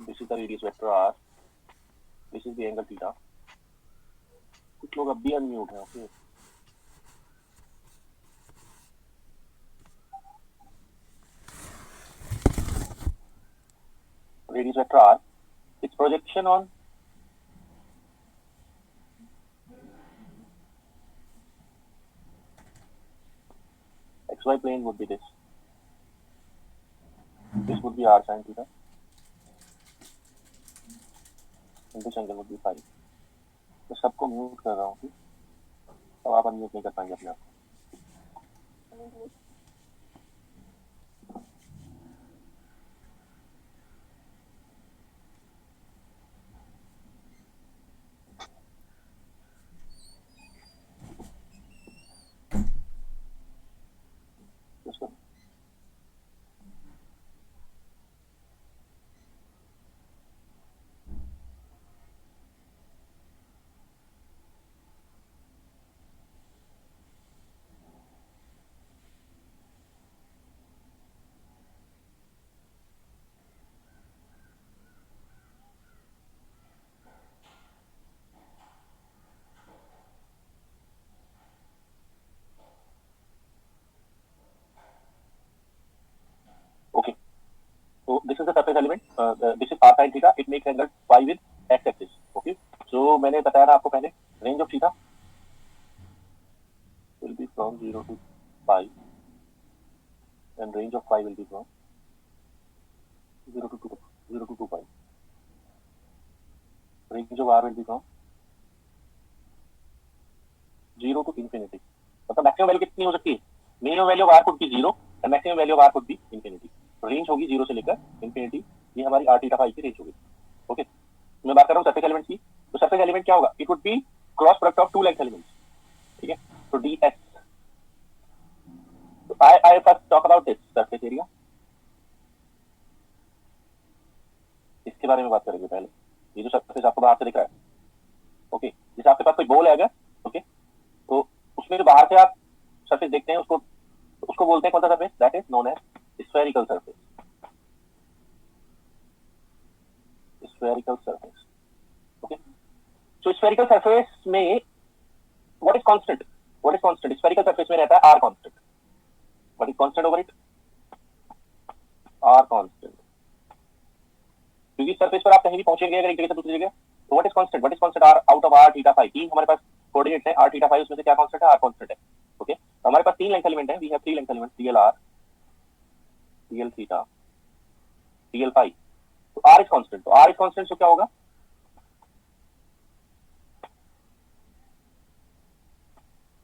This is the radius vector r. This is the angle theta. कुछ लोग अब भी अनम्यूट हैं. Okay. Radius vector r. Its projection on xy plane would be this. This would be r sin theta. And this angle would be phi. मैं सबको mute कर रहा हूँ. अब आप अनम्यूट नहीं कर पाएंगे अपने आप को. Okay. So this is the surface element. This is r sin theta. It makes angle phi with x axis. Okay. So मैंने बताया था आपको पहले range of theta will be from 0 to pi, and range of phi will be from 0 to 2 pi. Range of r will be from 0 to infinity. मतलब maximum value कितनी हो सकती है? Minimum value of r could be 0 and maximum value of r could be infinity. Range होगी 0 से लेकर infinity. ये हमारी r थीटा फाई की रेंज होगी. ओके. मैं बात कर रहा हूँ सरफेस एलिमेंट की. तो सरफेस एलिमेंट क्या होगा? It would be cross product of two length elements. ठीक है. तो ds. तो I first talk about this surface area. इसके बारे में बात करेंगे पहले. ये जो सरफेस आपको बाहर से दिख रहा है. ओके. जैसे आपके पास कोई बॉल है अगर. ओके. तो उसमें जो बाहर से आप सरफेस देखते हैं उसको बोलते हैं कौन सा surface? That is known as spherical surface. Spherical surface. Okay. So spherical surface में what is constant? What is constant? Spherical surface में रहता है r constant. What is constant over it? R constant. क्योंकि सरफेस पर आप कहीं भी पहुंचेंगे अगर एक जगह से दूसरी जगह, तो what is constant? What is constant? R out of r theta phi. तीन हमारे पास कोऑर्डिनेट्स हैं r theta phi. उसमें से क्या कांस्टेंट है? r कांस्टेंट है. ओके. तो हमारे पास तीन लेंथ एलिमेंट हैं. We have three length elements dl r, dl theta, dl phi. तो r इज कांस्टेंट. तो r इज कांस्टेंट. तो क्या होगा?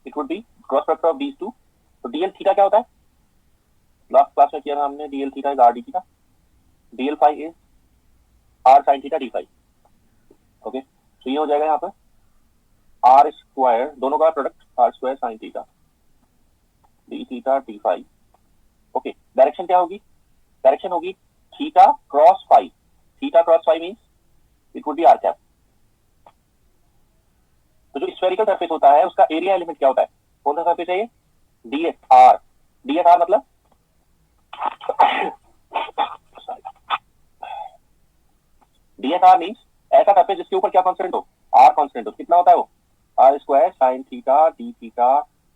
It would be cross product of these two. तो dl थीटा क्या होता है? लास्ट क्लास में किया था हमने. dl theta is r d theta. dl phi is r sin theta d phi. Okay. तो ये हो जाएगा यहाँ पर r स्क्वायर, दोनों का product r square sin theta d theta d phi. Okay. Direction क्या होगी? डायरेक्शन होगी theta cross phi. Theta cross phi means it would be r cap. तो जो स्फेरिकल सरफेस होता है उसका एरिया एलिमेंट क्या होता है? कौन सा सरफेस है ये? dsr. dsr मतलब dsr मींस ऐसा सरफेस जिसके ऊपर क्या कांस्टेंट हो? r कांस्टेंट हो. कितना होता है वो? r square sin theta d theta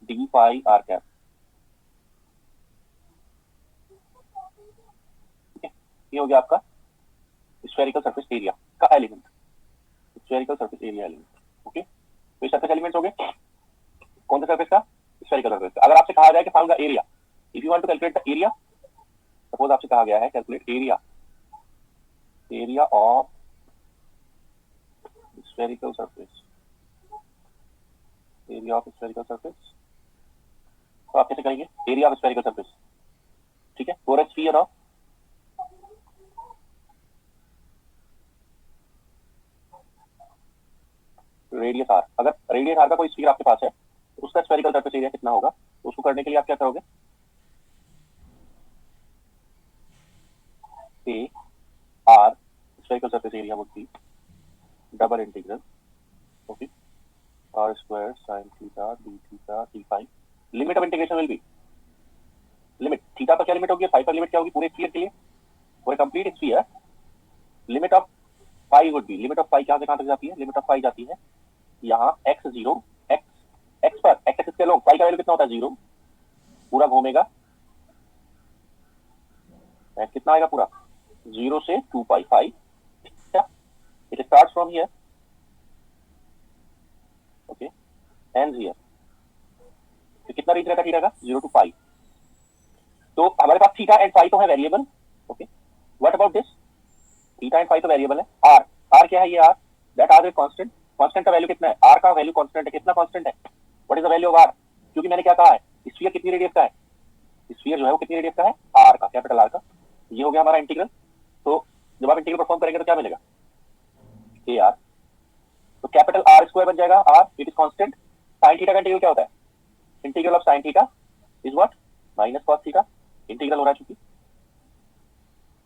d phi r cap. ये हो गया आपका स्फेरिकल सरफेस एरिया का element. Spherical surface area element. Okay. तो सरफेस एलिमेंट्स हो गए. कौन सा सरफेस का? Spherical surface. अगर आपसे कहा जाए कि found the area, if you want to calculate the area, suppose आपसे कहा गया है calculate area of spherical surface. Area of spherical surface. तो आप कैसे करेंगे? Area of spherical surface. ठीक है. For a sphere of radius r. अगर रेडियस r का कोई स्फीयर आपके पास है तो उसका स्फेरिकल सरफेस एरिया कितना होगा? तो उसको करने के लिए आप क्या करोगे? a r spherical surface area would be double integral. Okay. r square sin theta d theta d phi. Limit of integration will be limit theta पर क्या लिमिट होगी? फाई पर लिमिट क्या होगी? पूरे स्फीयर के लिए, पूरे complete sphere limit of phi would be, limit of phi कहां से कहां तक जाती है, लिमिट ऑफ फाई जाती है यहाँ x0 x पर x एक्सिस के लोग फाई का वैल्यू कितना होता है 0, पूरा घूमेगा कितना आएगा पूरा 0 से 2 pi phi, it starts from here okay and here, तो कितना रेंज रहता है थीटा का 0 टू पाई। तो हमारे पास थीटा एंड फाई तो है variable okay, what about this, theta and phi तो वेरिएबल है, आर आर क्या है ये r, that r is constant, constant का वैल्यू कितना है, आर का वैल्यू कांस्टेंट है, कितना कांस्टेंट है, what is the value of r, क्योंकि मैंने क्या कहा है स्फीयर कितनी रेडियस का है, स्फीयर जो है वो कितनी रेडियस का है आर का, कैपिटल आर का। ये हो गया हमारा इंटीग्रल। तो जब आप इंटीग्रल परफॉर्म करेंगे तो क्या मिलेगा ए आर, तो कैपिटल आर स्क्वायर बन जाएगा, r it is constant, sine theta का इंटीग्रल क्या होता है, integral of sine theta is what minus cos theta, integral हो रहा है चूंकि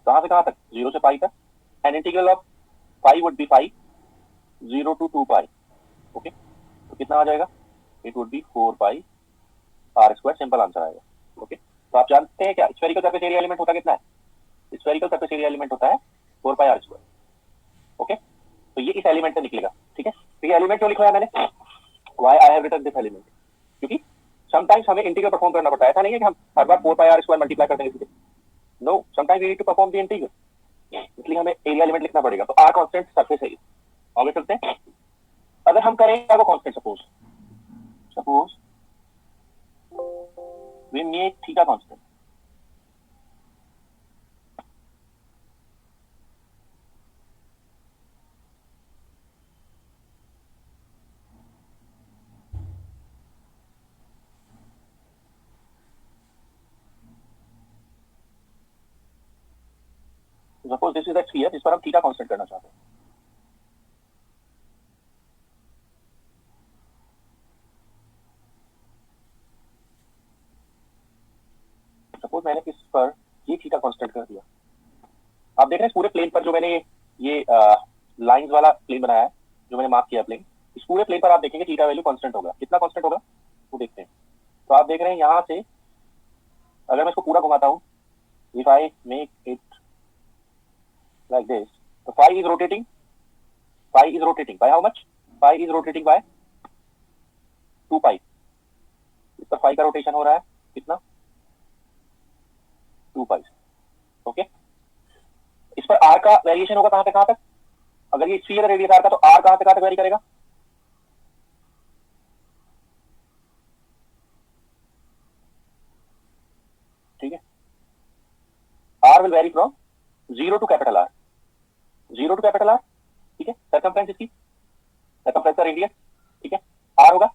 कहां से कहां तक 0 से पाई तक, and integral of phi would be phi 0 to 2 pi okay, तो कितना आ जाएगा, it would be 4 pi r square, simple answer आएगा ओके। तो आप जानते हैं क्या स्फेरिकल सरफेस एरिया एलिमेंट होता कितना है, स्फेरिकल सरफेस एरिया एलिमेंट होता है 4 पाई आर स्क्वायर ओके, तो ये इस एलिमेंट से निकलेगा ठीक है। तो ये एलिमेंट क्यों लिखवाया मैंने, why I have written this element, क्योंकि समटाइम्स हमें इंटीग्रल परफॉर्म करना पड़ता है, ऐसा नहीं है कि हम हर बार 4 पाई आर स्क्वायर मल्टीप्लाई कर देंगे, no sometimes we need to perform the integral, इसलिए हमें एरिया एलिमेंट लिखना पड़ेगा। तो आर कांस्टेंट सरफेस है, आगे चलते हैं, अगर हम करें वो constant suppose we make theta constant, suppose this is the sphere जिस पर हम थीटा कांस्टेंट करना चाहते हैं, सपोज मैंने इस पर ये थीटा कांस्टेंट कर दिया, आप देख रहे हैं पूरे प्लेन पर जो मैंने ये लाइंस वाला प्लेन बनाया है, जो मैंने मार्क किया प्लेन, इस पूरे प्लेन पर आप देखेंगे थीटा वैल्यू कांस्टेंट होगा, कितना कांस्टेंट होगा वो देखते हैं। तो आप देख रहे हैं यहाँ से अगर मैं इसको पूरा घुमाता हूँ, if I make it like this, so phi is rotating by how much, phi is rotating by 2 pi, इस पर phi का रोटेशन हो रहा है कितना 2 pi ओके। इस पर r का वेरिएशन होगा कहां से कहां तक, अगर ये स्फीयर रेडियस r का तो r कहां से कहां तक वेरी करेगा, ठीक है, r will vary from 0 to capital R, 0 to capital R ठीक है, सर्कमफ्रेंस इसकी सर्कमफ्रेंस का रेडियस ठीक है r होगा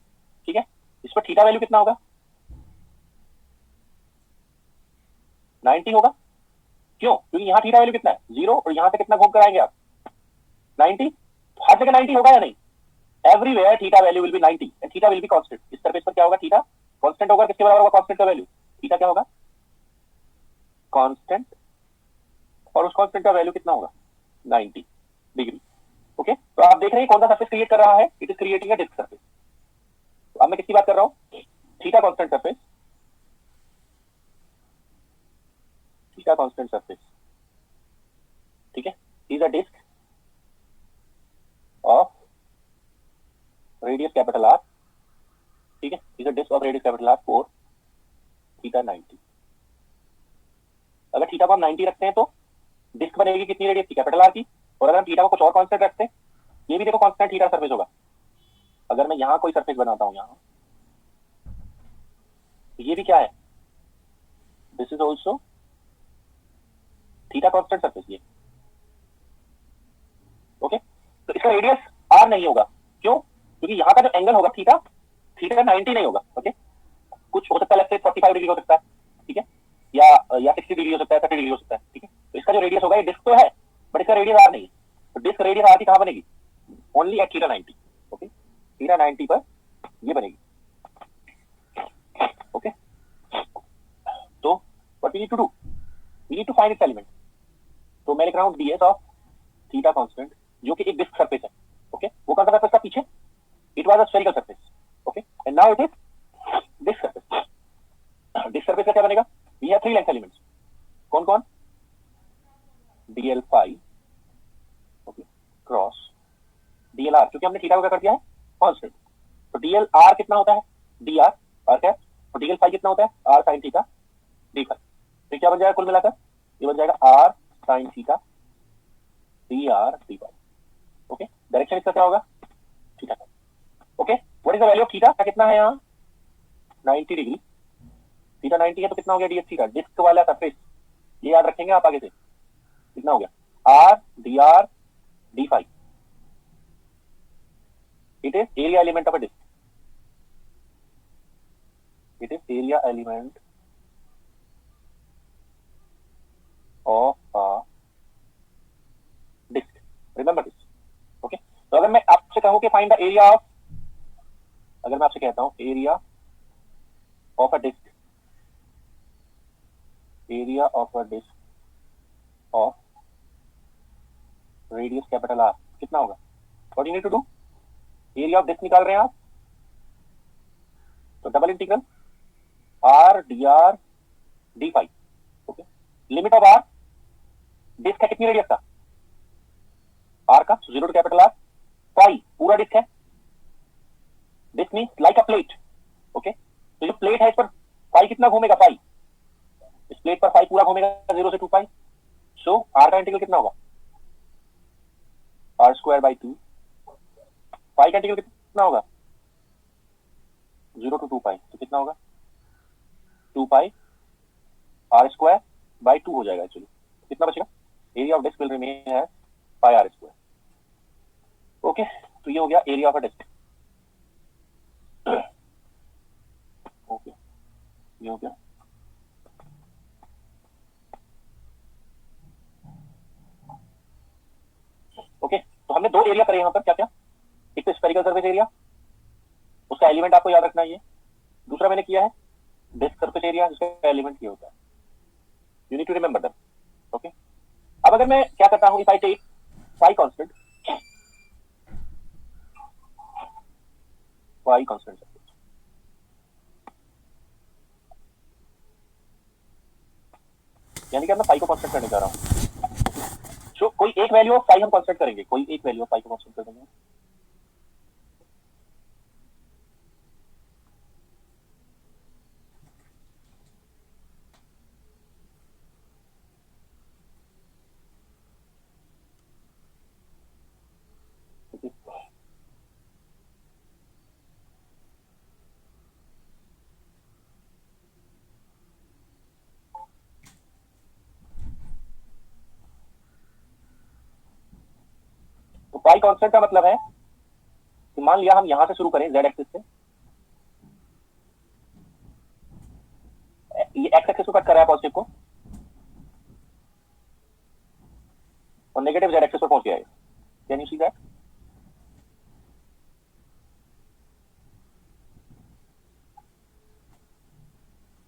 ठीक है। इस पर थीटा वैल्यू कितना होगा 90 होगा, क्यों, क्योंकि यहाँ थीटा वैल्यू कितना है 0 और यहाँ से कितना घूम कर आएंगे आप 90, हर जगह 90 होगा या नहीं, everywhere theta value will B 90 and theta will be constant, इस सरफेस पर क्या होगा थीटा कांस्टेंट होगा, किसके बराबर होगा कांस्टेंट का वैल्यू, थीटा क्या होगा कांस्टेंट, और उस कांस्टेंट का वैल्यू कितना होगा 90 डिग्री ओके। तो आप देख रहे हैं कौन सा सरफेस क्रिएट कर रहा है, it is creating a disc surface. तो अब मैं किसकी बात कर रहा हूं, theta constant surface, theta constant surface ठीक है, is a disc of radius capital r ठीक है, is a disc of radius capital r for theta 90। अगर थीटा को हम 90 रखते हैं तो डिस्क बनेगी कितनी रेडियस की कैपिटल आर की, और अगर हम थीटा को कुछ और कांस्टेंट रखते हैं, ये भी देखो कांस्टेंट थीटा सरफेस होगा। अगर मैं यहां कोई सरफेस बनाता हूं यहां, तो ये भी क्या है, this is also theta constant surface ये ओके। तो इसका रेडियस आर नहीं होगा, क्यों, क्योंकि यहाँ का जो एंगल होगा थीटा, थीटा 90 नहीं होगा ओके, कुछ हो सकता है लेट्स से 45 डिग्री हो सकता है ठीक है, या 60 डिग्री हो सकता है, 30 डिग्री हो सकता है ठीक है। तो इसका जो रेडियस होगा ये डिस्क तो है बट इसका रेडियस आर नहीं है, तो डिस्क रेडियस आर की कहां बनेगी, only at theta 90 okay, theta 90 पर ये बनेगी ओके। तो what we need to do, we need to find its element. तो मैं लिख रहा हूं ds ऑफ थीटा कांस्टेंट जो कि एक डिस्क सरफेस है ओके, वो कौन सा सरफेस था पीछे, it was a spherical surface okay, and now it is disc surface. Disc surface का क्या बनेगा, वी हैव 3 लेंथ एलिमेंट्स, कौन कौन, dl phi cross DL are, क्योंकि हमने थीटा को क्या कर दिया है कांस्टेंट, तो डीएल आर कितना होता है डी आर और क्या, और डीएल फाई कितना होता है are sine theta D phi, तो क्या बन जाएगा कुल मिलाकर, ये बन जाएगा r sine theta d r d phi. Okay, direction इसका क्या होगा theta. Okay, what is the value of theta, कितना है यहाँ 90 डिग्री, थीटा 90 है तो कितना हो गया डीएस थीटा, डिस्क वाला सरफेस, ये याद रखेंगे आप आगे से, कितना हो गया r d phi, it is area element of a disk, it is area element of a disk, remember this. Okay, तो अगर मैं आपसे कहूं कि फाइंड द एरिया ऑफ, अगर मैं आपसे कहता हूं area of a disc, area of a disc of radius capital r, कितना होगा, what you need to do, area of disc निकाल रहे हैं आप, तो double integral r d phi. Okay, limit of r, disc है कितनी रेडियस का आर का, zero to capital r, phi पूरा डिस्क है, disc means like a plate. Okay, तो जो प्लेट है इस पर फाई कितना घूमेगा, फाई इस प्लेट पर फाई पूरा घूमेगा 0 से 2 पाई, सो आर का इंटीग्रल कितना होगा आर स्क्वायर बाई 2, फाई का इंटीग्रल कितना होगा 0 to 2 पाई, तो कितना होगा 2 पाई आर स्क्वायर बाई 2 हो जाएगा एक्चुअली, कितना बचेगा, area of disc will remain है पाई आर स्क्वायर। ओके, तो ये हो गया area of a disc. Okay, ये हो गया। ओके, तो हमने दो एरिया करे यहाँ पर, क्या क्या, एक तो स्फेरिकल सरफेस एरिया, उसका एलिमेंट आपको याद रखना है ये, दूसरा मैंने किया है डिस्क सरफेस एरिया, जिसका एलिमेंट ये होता है, you need to remember that. Okay, अब अगर मैं क्या करता हूं, if I take phi constant, phi constant surface, यानी कि मैं फाई को कांस्टेंट करने जा रहा हूं, सो कोई एक वैल्यू ऑफ फाई हम कांस्टेंट करेंगे, कोई एक वैल्यू ऑफ फाई को कांस्टेंट कर देंगे, तो फाई कांस्टेंट का मतलब है कि मान लिया हम यहां से शुरू करें जेड एक्सिस से, ये एक्स एक्सिस को कट कर रहा है पॉजिटिव को, और नेगेटिव जेड एक्सिस पर पहुंच गया है, can you see that,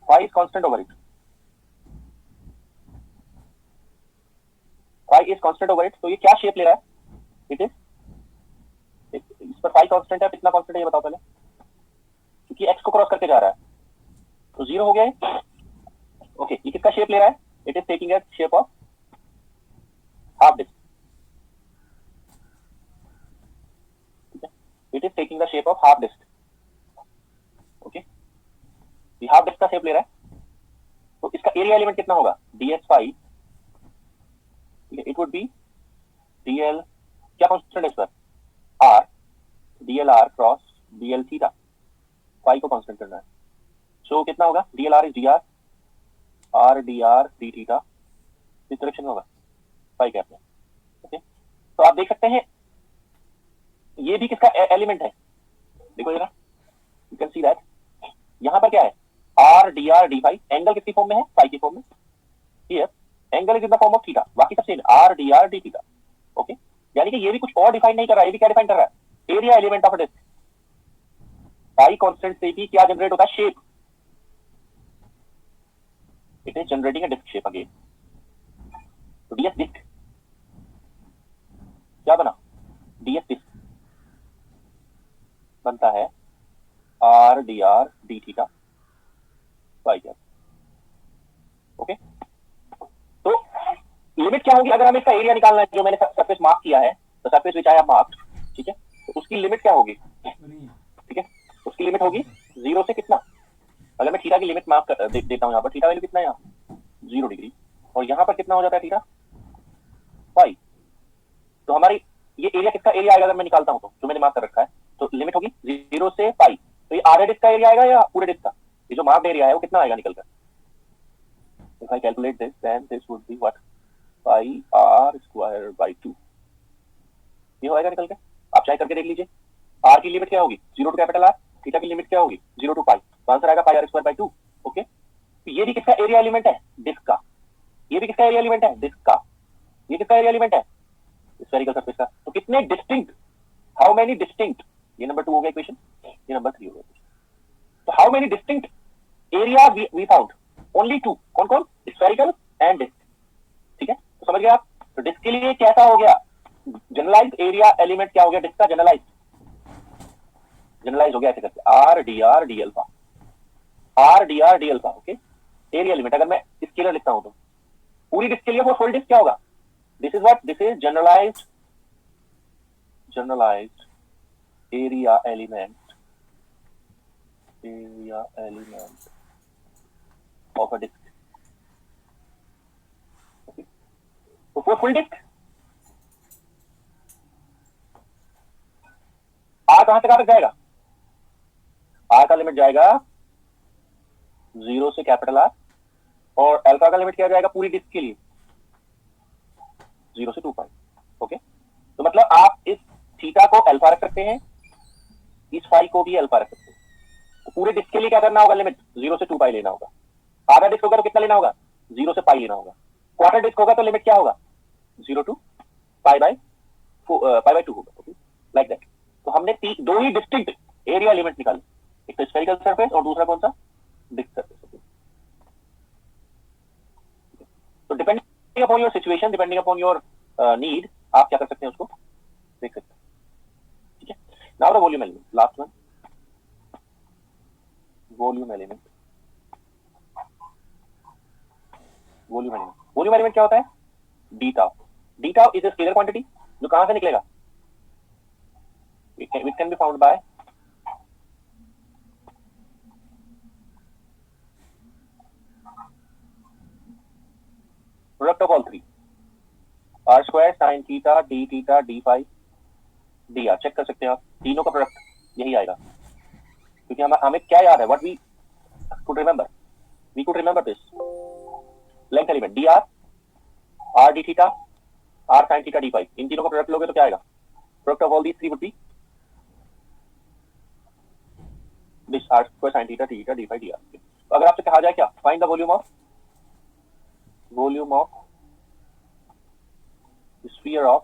phi is constant over it, phi is constant over it, तो ये क्या शेप ले रहा है, इट इज, इस पर फाई कांस्टेंट है, कितना कांस्टेंट है ये बताओ पहले, क्योंकि एक्स को क्रॉस करके जा रहा है तो जीरो हो गया है। ओके, ये किसका शेप ले रहा है, it is taking a shape of half disc, ठीक है, it is taking the shape of half disc. Okay, ये हाफ डिस्क का शेप ले रहा है, तो इसका एरिया एलिमेंट कितना होगा ds phi, it would be dl, क्या कांस्टेंट है इस पर r, dl r क्रॉस dl थीटा, फाई को कांस्टेंट करना है, सो कितना होगा dl r is dr, r dr d theta, इस डायरेक्शन में होगा फाई कैप में। ओके, तो आप देख सकते हैं ये भी किसका एलिमेंट है, देखो जरा, यू कैन सी दैट, यहां पर क्या है r dr d phi, angle किसकी फॉर्म में है फाई की फॉर्म में, here angle is in the form of theta, बाकी सब same r dr d theta. Okay, यानी कि ये भी कुछ और डिफाइन नहीं कर रहा है, ये भी क्या डिफाइन कर रहा है area element of a disc, phi constant से भी क्या जनरेट होता है shape, it is generating a disc shape again, तो ds डिस्क क्या बना, ds डिस्क बनता है r dr d थीटा फाई कैप। ओके, तो लिमिट क्या होगी अगर हमें इसका एरिया निकालना है, जो मैंने सरफेस मार्क किया है, the surface which I have marked, ठीक है, तो उसकी लिमिट क्या होगी, ठीक है, उसकी लिमिट होगी 0 से कितना, अगर मैं थीटा की लिमिट मार्क देता हूँ यहाँ पर, थीटा वैल्यू कितना है यहाँ 0 डिग्री, और यहाँ पर कितना हो जाता है थीटा पाई, तो हमारी ये एरिया किसका एरिया आएगा अगर मैं निकालता हूँ तो, जो मैंने मार्क कर रखा है, तो लिमिट होगी 0 से पाई, तो ये आधे डिस्क का एरिया आएगा या पूरे डिस्क का, ये जो मार्क्ड एरिया है वो कितना आएगा निकल कर, if I calculate this then this would be what, pi r square by 2, ये होएगा निकल के, आप चाहे करके देख लीजिए, r की लिमिट क्या होगी 0 टू कैपिटल R, थीटा की लिमिट क्या होगी 0 टू पाई, तो आंसर आएगा पाई r स्क्वायर बाय 2, ओके, तो ये भी किसका एरिया एलिमेंट है डिस्क का, ये भी किसका एरिया एलिमेंट है डिस्क का, ये किसका एरिया एलिमेंट है स्फेरिकल सरफेस का, तो कितने डिस्टिंक्ट, हाउ मेनी डिस्टिंक्ट, ये नंबर 2 हो गया इक्वेशन, ये नंबर 3 हो गया, तो how many distinct area we found, only 2, कौन कौन, स्फेरिकल एंड डिस्क, ठीक है, तो समझ गए आप, तो डिस्क के लिए कैसा हो गया, जनरलाइज एरिया एलिमेंट क्या हो गया डिस्क का, जनरलाइज हो गया ऐसे करके R D alpha, R D alpha, okay, area element अगर मैं स्केलर लिखता हूं तो पूरी डिस्क के लिए वो फुल डिस्क क्या होगा, this is what, this is generalized area element of a disc, okay, तो वो फुल डिस्क आर कहां से कहां तक जाएगा, आर का लिमिट जाएगा 0 से कैपिटल आर, और अल्फा का लिमिट क्या जाएगा पूरी डिस्क के लिए 0 से 2 पाई, ओके, तो मतलब आप इस थीटा को अल्फा रख सकते हैं, इस फाई को भी अल्फा रख सकते हैं, तो पूरे डिस्क के लिए क्या करना होगा, लिमिट 0 से 2 पाई लेना होगा, आधा डिस्क होगा तो कितना लेना होगा 0 से पाई लेना होगा, क्वार्टर डिस्क होगा तो लिमिट क्या होगा 0 टू पाई बाय 2 होगा, ओके, लाइक दैट, तो हमने दो ही डिस्टिंक्ट एरिया एलिमेंट निकाले, एक तो स्फेरिकल सरफेस और दूसरा कौन सा डिस्क सरफेस, ओके, तो depending upon your situation, depending upon your need, आप क्या कर सकते हैं उसको देख सकते हैं, ठीक है, now the volume element, last one, volume element, volume element क्या होता है, D tau is a scalar quantity जो कहां से निकलेगा, it can be found by product of all three, r square sin theta d theta d phi dr, check कर सकते हैं आप, तीनों का प्रोडक्ट यही आएगा, क्योंकि हमें क्या याद है, what we could remember this length element dr, r d theta, r sin theta d phi, इन तीनों का प्रोडक्ट लोगे तो क्या आएगा, product of all these three would be this r square sin theta d theta d phi dr, तो अगर आपसे कहा जाए क्या, find the volume of sphere of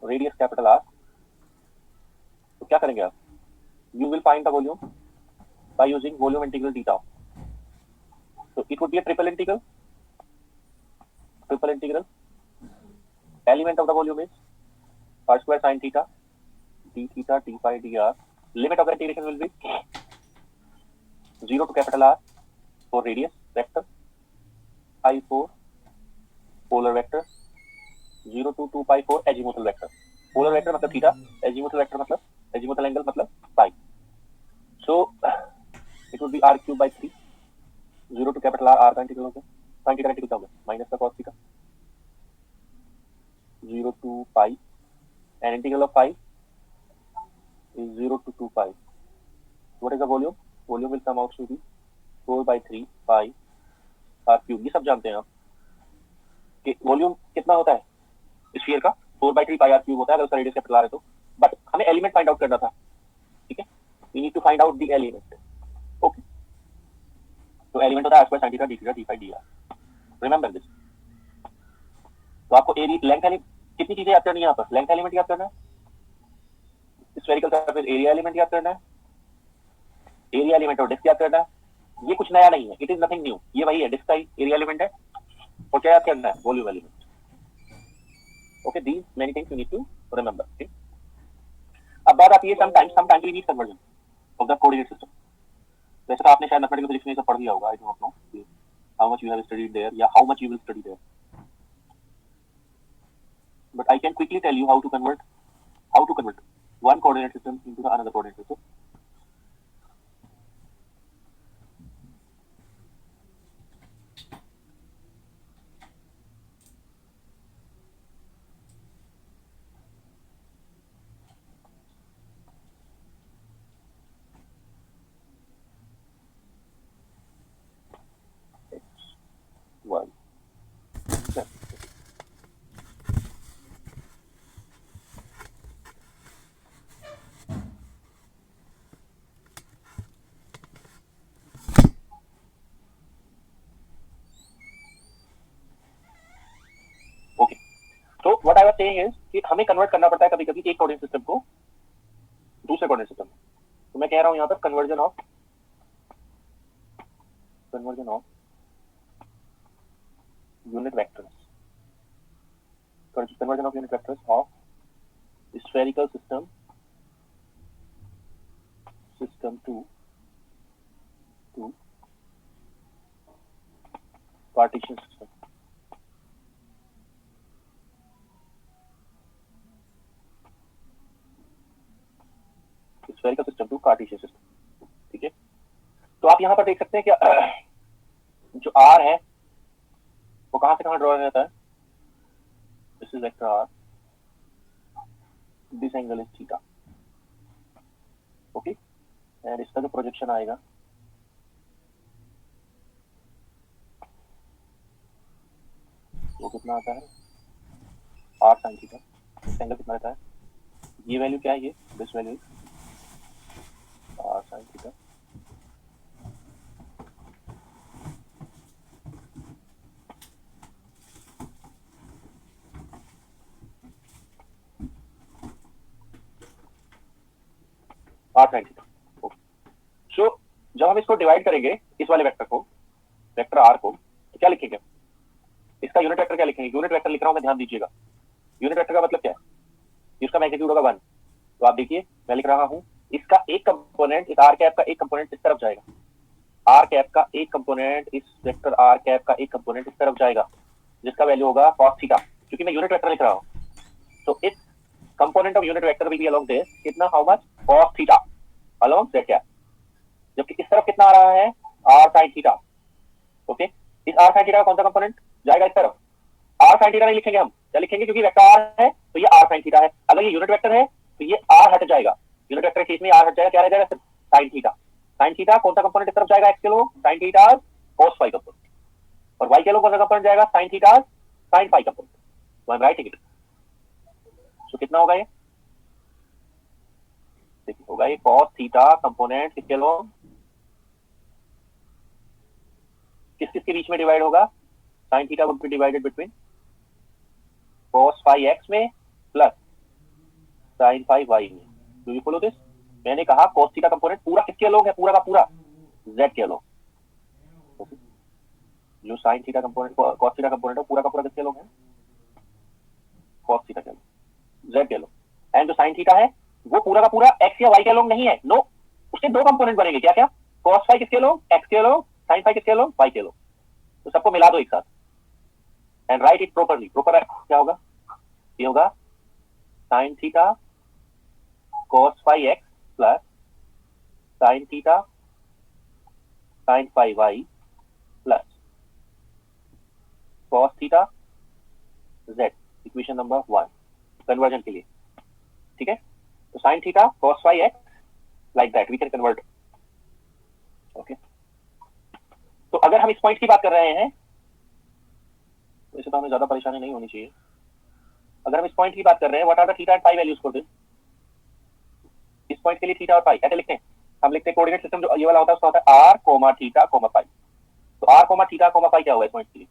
radius capital R, तो क्या करेंगे आप, you will find the volume by using volume integral d tau, so it would be a triple integral, element of the volume is r square sin theta d theta d phi dr, limit of the integration will be 0 to capital R for radius vector, I for polar vector, 0 to 2 pi for azimuthal vector, polar vector मतलब theta, azimuthal vector मतलब azimuthal angle मतलब पाई, so it would be r cube by 3, 0 to capital R का integral हो गया, sin theta का integral क्या हो गया माइनस का cos theta, 0 to pi, and integral of phi is 0 to 2 pi, what is the volume will come out to be 4 by 3 pi r cube, ये सब जानते हैं आप कि वॉल्यूम कितना होता है स्फीयर का, 4 by 3 pi r cube होता है अगर उसका रेडियस कैपिटल आर है तो, बट हमें एलिमेंट फाइंड आउट करना था, ठीक है, we need to find out the element, okay, तो एलिमेंट होता है r square sin theta d theta d phi dr, remember this, तो आपको एरिया लेंथ एलिमेंट कितनी चीजें याद करनी है यहाँ पर, लेंथ एलिमेंट याद करना है, स्फेरिकल सरफेस एरिया एलिमेंट याद करना है, एरिया एलिमेंट और डिस्क याद करना है, ये कुछ नया नहीं है, इट इज नथिंग न्यू, ये वही है, डिस्क का एरिया एलिमेंट है, और क्या याद करना है volume element, okay, these many things you need to remember, ठीक, अब बात आती है sometimes we need conversion of the coordinate system, वैसे तो आपने शायद मैथमेटिकल फिजिक्स में सब पढ़ लिया होगा, I don't know how much you have studied there या how much you will study there, but I can quickly tell you how to convert one coordinate system into the another coordinate system. Y. Okay, तो what I was saying is कि हमें convert करना पड़ता है कभी कभी एक coordinate system को दूसरे कोऑर्डिनेट सिस्टम में। तो मैं कह रहा हूं यहां पर conversion of unit vectors, conversion of unit vectors of spherical system to Cartesian system. Spherical system to Cartesian system. ठीक है, तो आप यहाँ पर देख सकते हैं कि जो R है वो कहां से कहां ड्रॉ रहता है। This is vector R. This angle is theta. Okay, and इसका जो प्रोजेक्शन आएगा वो कितना आता है R sin थीटा। इस एंगल कितना रहता है, ये वैल्यू क्या है, ये this value R sin theta. R sin theta. So जब हम इसको डिवाइड करेंगे इस वाले वेक्टर को, वेक्टर R को, तो क्या लिखेंगे, इसका यूनिट वेक्टर क्या लिखेंगे। यूनिट वेक्टर लिख रहा हूं मैं, ध्यान दीजिएगा। यूनिट वेक्टर का मतलब क्या है, इसका मैग्नीट्यूड होगा 1। तो आप देखिए मैं लिख रहा हूं इसका एक कंपोनेंट, इस आर कैप का एक कंपोनेंट इस तरफ जाएगा, आर कैप का एक कंपोनेंट, इस वेक्टर आर कैप का एक कंपोनेंट इस तरफ जाएगा, जिसका वैल्यू होगा cos थीटा, क्योंकि मैं यूनिट वेक्टर लिख रहा हूं। तो इस component of unit vector will be along this, कितना, how much, cos theta along that cap. जबकि इस तरफ कितना आ रहा है, r sin थीटा। ओके, इस r sin थीटा का कौन सा कंपोनेंट जाएगा इस तरफ, r sin थीटा नहीं लिखेंगे हम, क्या लिखेंगे, क्योंकि वेक्टर r है तो ये r sin थीटा है। अगर ये यूनिट वेक्टर है तो ये r हट जाएगा, यूनिट वेक्टर के केस में r हट जाएगा, क्या रह जाएगा सिर्फ sin थीटा। sin थीटा कौन सा कंपोनेंट इस तरफ जाएगा, x के लोग sin theta cos phi component, और y के लोग कौन सा कंपोनेंट जाएगा, sin theta sin phi component. तो I am writing it. So कितना होगा ये, देखिए होगा ये cos थीटा कंपोनेंट किसके लोग, किस किस के बीच में डिवाइड होगा, sin theta would be divided between cos phi x में प्लस sin फाई y में। Do you follow this. मैंने कहा cos थीटा कंपोनेंट पूरा किसके लोग है, पूरा का पूरा z के लोग। जो sin theta component cos theta component है पूरा का पूरा किसके लोग है, cos थीटा के लोग, z के लोग। एंड जो sin थीटा है वो पूरा का पूरा x या y के लोग नहीं है, नो, उसके दो कंपोनेंट बनेंगे, क्या क्या, cos फाई किसके लोग, x के लोग, sin फाई किसके लोग, y के लोग। तो सबको मिला दो एक साथ and write it properly. Proper क्या होगा, ये होगा sin theta cos phi x plus sin theta sin phi y plus cos theta z, equation number 1 conversion के लिए। ठीक है, तो sin theta cos phi x like that we can convert. Okay, तो अगर हम इस पॉइंट की बात कर रहे हैं, वैसे तो हमें ज्यादा परेशानी नहीं होनी चाहिए। अगर हम इस पॉइंट की बात कर रहे हैं, what are the theta and pi values for this, इस पॉइंट के लिए थीटा और पाई ऐसे लिखते हैं, हम लिखते हैं कोऑर्डिनेट सिस्टम जो ये वाला होता है उसका होता है r कोमा थीटा कोमा पाई। तो r कोमा थीटा कोमा पाई क्या हुआ इस पॉइंट के लिए,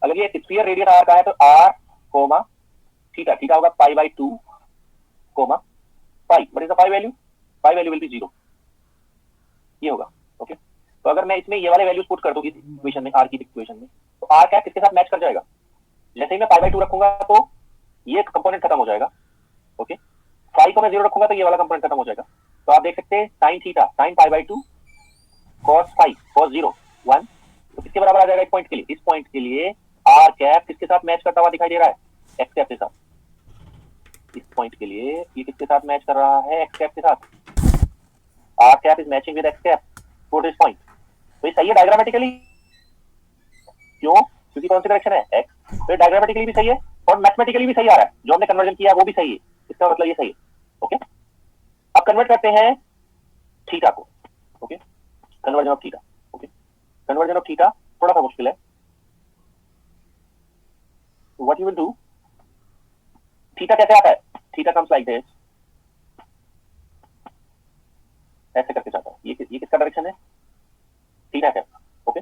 अगर ये स्फीयर रेडियस r का है तो r कोमा थीटा, थीटा होगा pi by 2 comma pi, what is the pi value, pi value will be 0, ये होगा। ओके, तो अगर मैं इसमें ये वाले वैल्यूज पुट कर दूं इस इक्वेशन में, r की इक्वेशन में, तो r क्या किसके साथ मैच कर जाएगा, जैसे ही मैं पाई बाई 2 रखूंगा तो ये कंपोनेंट खत्म हो जाएगा। ओके, फाई को मैं 0 रखूंगा तो ये वाला कंपोनेंट खत्म हो जाएगा। तो आप देख सकते हैं sin theta sin pi by 2 cos phi cos 0 1, तो किसके बराबर आ जाएगा इस पॉइंट के लिए, इस पॉइंट के लिए आर कैप किसके साथ मैच करता हुआ दिखाई दे रहा है? एक्स कैप के साथ। इस पॉइंट के लिए ये किसके साथ मैच कर रहा है? एक्स कैप के साथ। R cap is matching with x cap for this point. तो ये सही है डायग्रामेटिकली। क्यों? क्योंकि कौन सी डायरेक्शन है? एक्स। तो डायग्रामेटिकली भी सही है और मैथमेटिकली भी सही आ रहा है। जो हमने कन्वर्जन किया वो भी सही है, इसका मतलब ये सही है। ओके, अब कन्वर्ट करते हैं थीटा को। Okay, conversion of theta. Okay, conversion of theta थोड़ा सा मुश्किल है। What you will do, theta कैसे आता है? थीटा कम्स लाइक दिस, ऐसे करके जाता है। ये किसका डायरेक्शन है? Theta cap. ओके,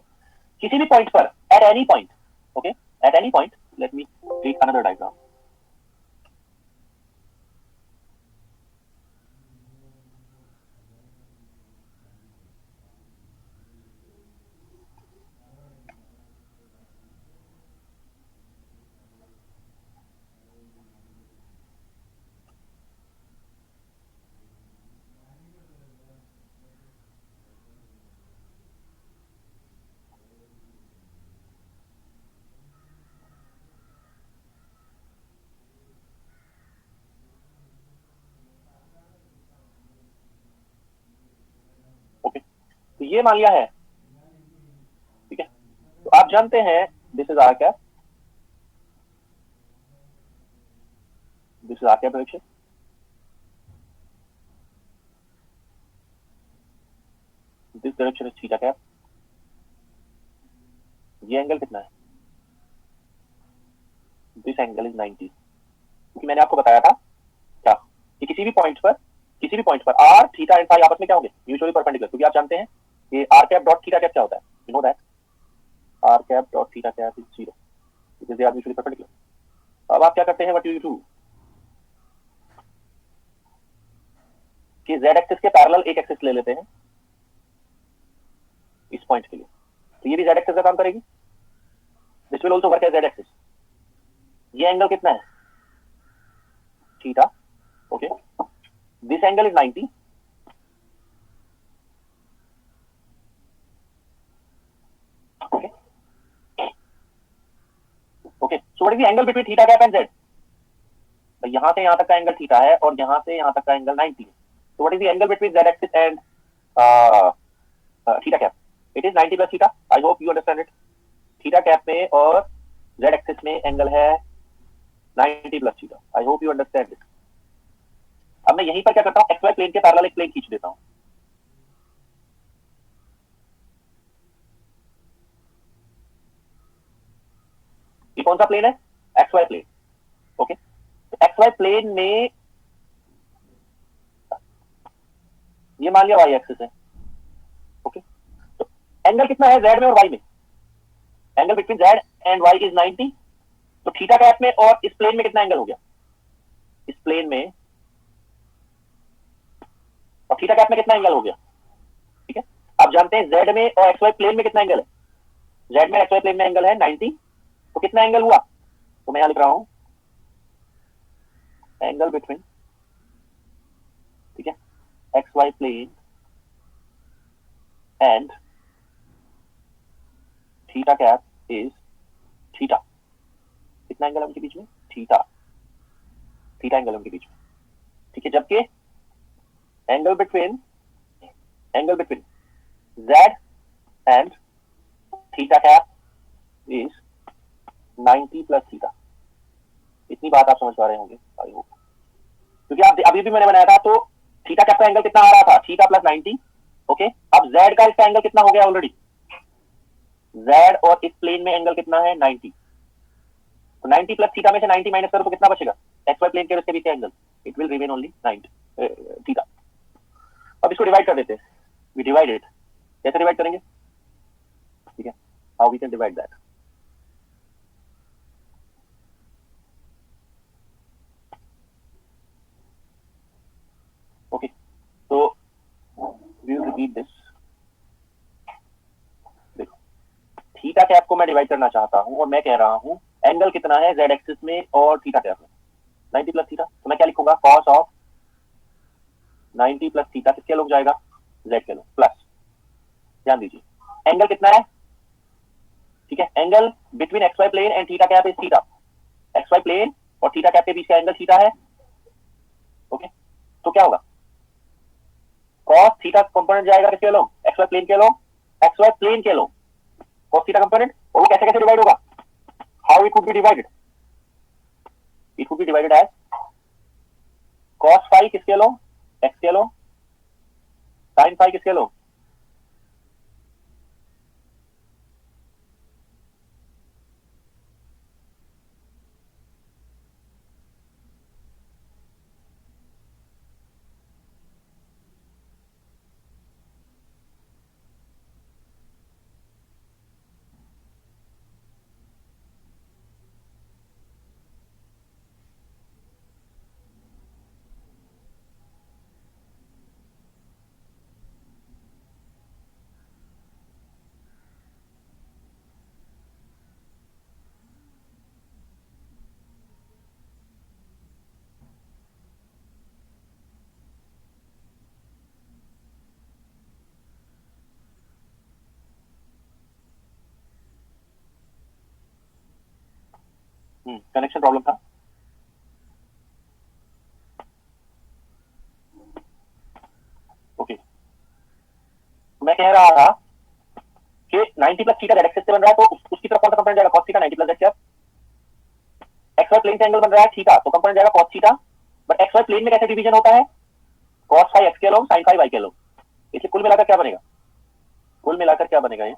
किसी भी पॉइंट पर, at any point, okay, at any point, let me take another diagram. Okay, तो ये मान लिया है, ठीक है। तो आप जानते हैं this is r cap, this is r cap direction. This direction is theta cap. ये एंगल कितना है? This angle is 90। क्योंकि मैंने आपको बताया था क्या कि किसी भी पॉइंट पर आर थीटा एंड फाई आपस में क्या होंगे? Mutually perpendicular. क्योंकि आप जानते हैं कि r cap dot theta cap क्या होता है? You know that r cap dot theta cap is 0 because they are mutually perpendicular. अब आप क्या करते हैं? व्हाट यू डू कि जेड एक्सिस के पैरेलल एक एक्सिस ले लेते हैं इस पॉइंट के लिए। तो ये भी जेड एक्सिस का काम करेगी। This will also work as z axis. ये एंगल कितना है? Theta. Okay, this angle is 90। Okay, okay, so what is the angle between theta cap and z? तो यहां से यहां तक का एंगल थीटा है और यहां से यहां तक का एंगल 90 है। तो what is the angle between z axis and theta cap? It is 90 plus theta. I hope you understand it. Theta cap में और जेड एक्सिस में एंगल है 90 plus theta. I hope you understand it. अब मैं यहीं पर क्या करता हूं? एक्स वाई प्लेन के पैरेलल एक प्लेन खींच देता हूं। ये कौन सा प्लेन है? X Y plane. ओके, तो एक्स वाई प्लेन में ये मान लिया वाई एक्सिस है। ओके, तो एंगल कितना है जेड में और वाई में? Angle between z and y is 90। तो थीटा कैप में और इस प्लेन में कितना एंगल हो गया? इस प्लेन में और थीटा कैप में कितना एंगल हो गया? ठीक है, आप जानते हैं जेड में और एक्स वाई प्लेन में कितना एंगल है? जेड में एक्स वाई प्लेन में एंगल है 90। तो कितना एंगल हुआ? तो मैं यहां लिख रहा हूं एंगल बिटवीन, ठीक है, x Y plane and theta cap is theta. कितना एंगल है उनके बीच में? थीटा। थीटा एंगल उनके बीच में, ठीक है। जबकि angle between z and theta cap is 90 plus theta. इतनी बात आप समझ पा रहे होंगे आई होप। क्योंकि आप अभी भी मैंने बनाया था तो थीटा कैप का एंगल कितना आ रहा था? Theta plus 90। ओके, अब जेड का इसका एंगल कितना हो गया ऑलरेडी? जेड और इस प्लेन में एंगल कितना है? 90। तो 90 प्लस थीटा में से 90 माइनस करो तो कितना बचेगा? एक्स वाई प्लेन के उसके बीच angle, it will remain only 90 theta. अब इसको डिवाइड कर देते हैं। We divide it. कैसे डिवाइड करेंगे? ठीक है, how we can divide that? Okay, तो वी विल रिपीट दिस। देखो, थीटा कैप को मैं डिवाइड करना चाहता हूं और मैं कह रहा हूं एंगल कितना है जेड एक्सिस में और थीटा कैप में? 90 प्लस थीटा। तो मैं क्या लिखूंगा? कॉस ऑफ 90 प्लस थीटा किसके लोग जाएगा? जेड के लोग प्लस। ध्यान दीजिए, एंगल कितना है? ठीक है, angle between x Y plane and theta cap is theta, x Y plane और थीटा कैप के बीच का एंगल थीटा है। ओके, तो क्या होगा, कॉस थीटा कंपोनेंट जाएगा किसके लोग, एक्स वाई प्लेन के लोग, एक्स वाई प्लेन के लोग कॉस थीटा कंपोनेंट, और वो कैसे कैसे डिवाइड होगा, how it would be divided, it would be divided as cos phi किसके लोग, एक्स के लोग, साइन फाई किसके लोग, कनेक्शन प्रॉब्लम था। ओके, मैं कह रहा था कि 90 प्लस थीटा जेड एक्सिस से बन रहा है, तो उसकी तरफ कौन सा कंपोनेंट जाएगा, cos theta 90 plus z cap, x Y plane से एंगल बन रहा है थीटा, तो कंपोनेंट जाएगा cos theta, but x Y plane में कैसे डिवीजन होता है, cos फाई एक्स के लोग, sin फाई वाई के लोग, इसलिए कुल मिलाकर क्या बनेगा, कुल मिलाकर क्या बनेगा ये,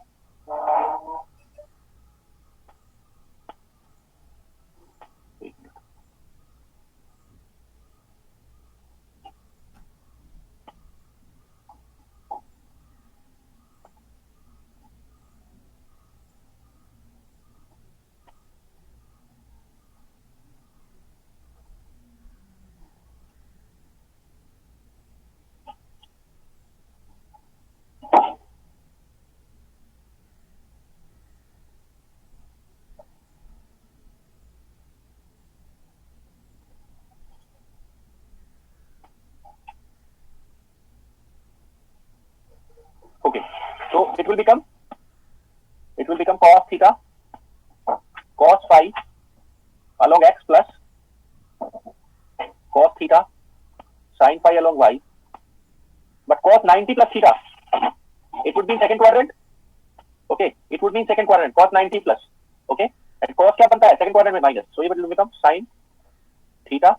ओके, तो it will become cos theta cos phi along x plus cos theta sin phi along y, but cos 90 plus theta, it would be in second quadrant. Okay, it would be in second quadrant, cos 90 plus, okay, and cos क्या बनता है second quadrant में minus, so it will become sin theta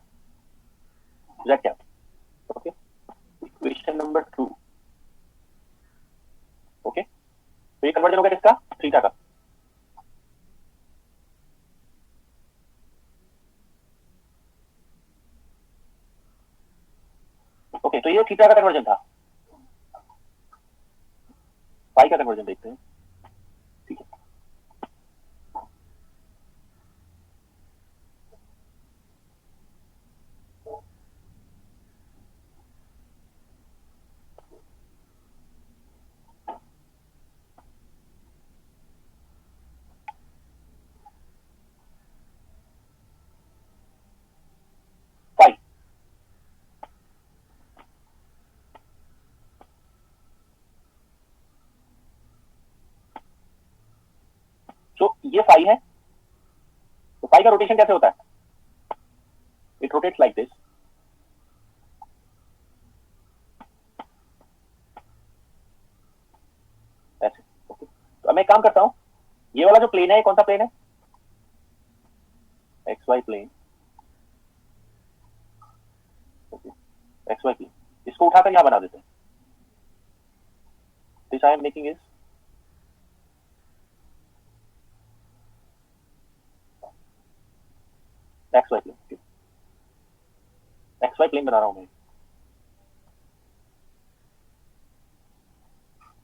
z cap. Okay, equation number 2. Okay, तो ये conversion हो गया किसका, theta का। ओके, तो ये थीटा का कन्वर्जन था, पाई का कन्वर्जन देखते हैं। ठीक है, पाई, तो ये पाई है, तो पाई का रोटेशन कैसे होता है, इट रोटेट्स लाइक दिस, ऐसे। ओके, तो अब मैं काम करता हूं, ये वाला जो प्लेन है, कौन सा प्लेन है, x Y plane, x Y plane, इसको उठाकर यहां बना देते हैं, this I am making is x Y plane, x Y plane बना रहा हूं मैं,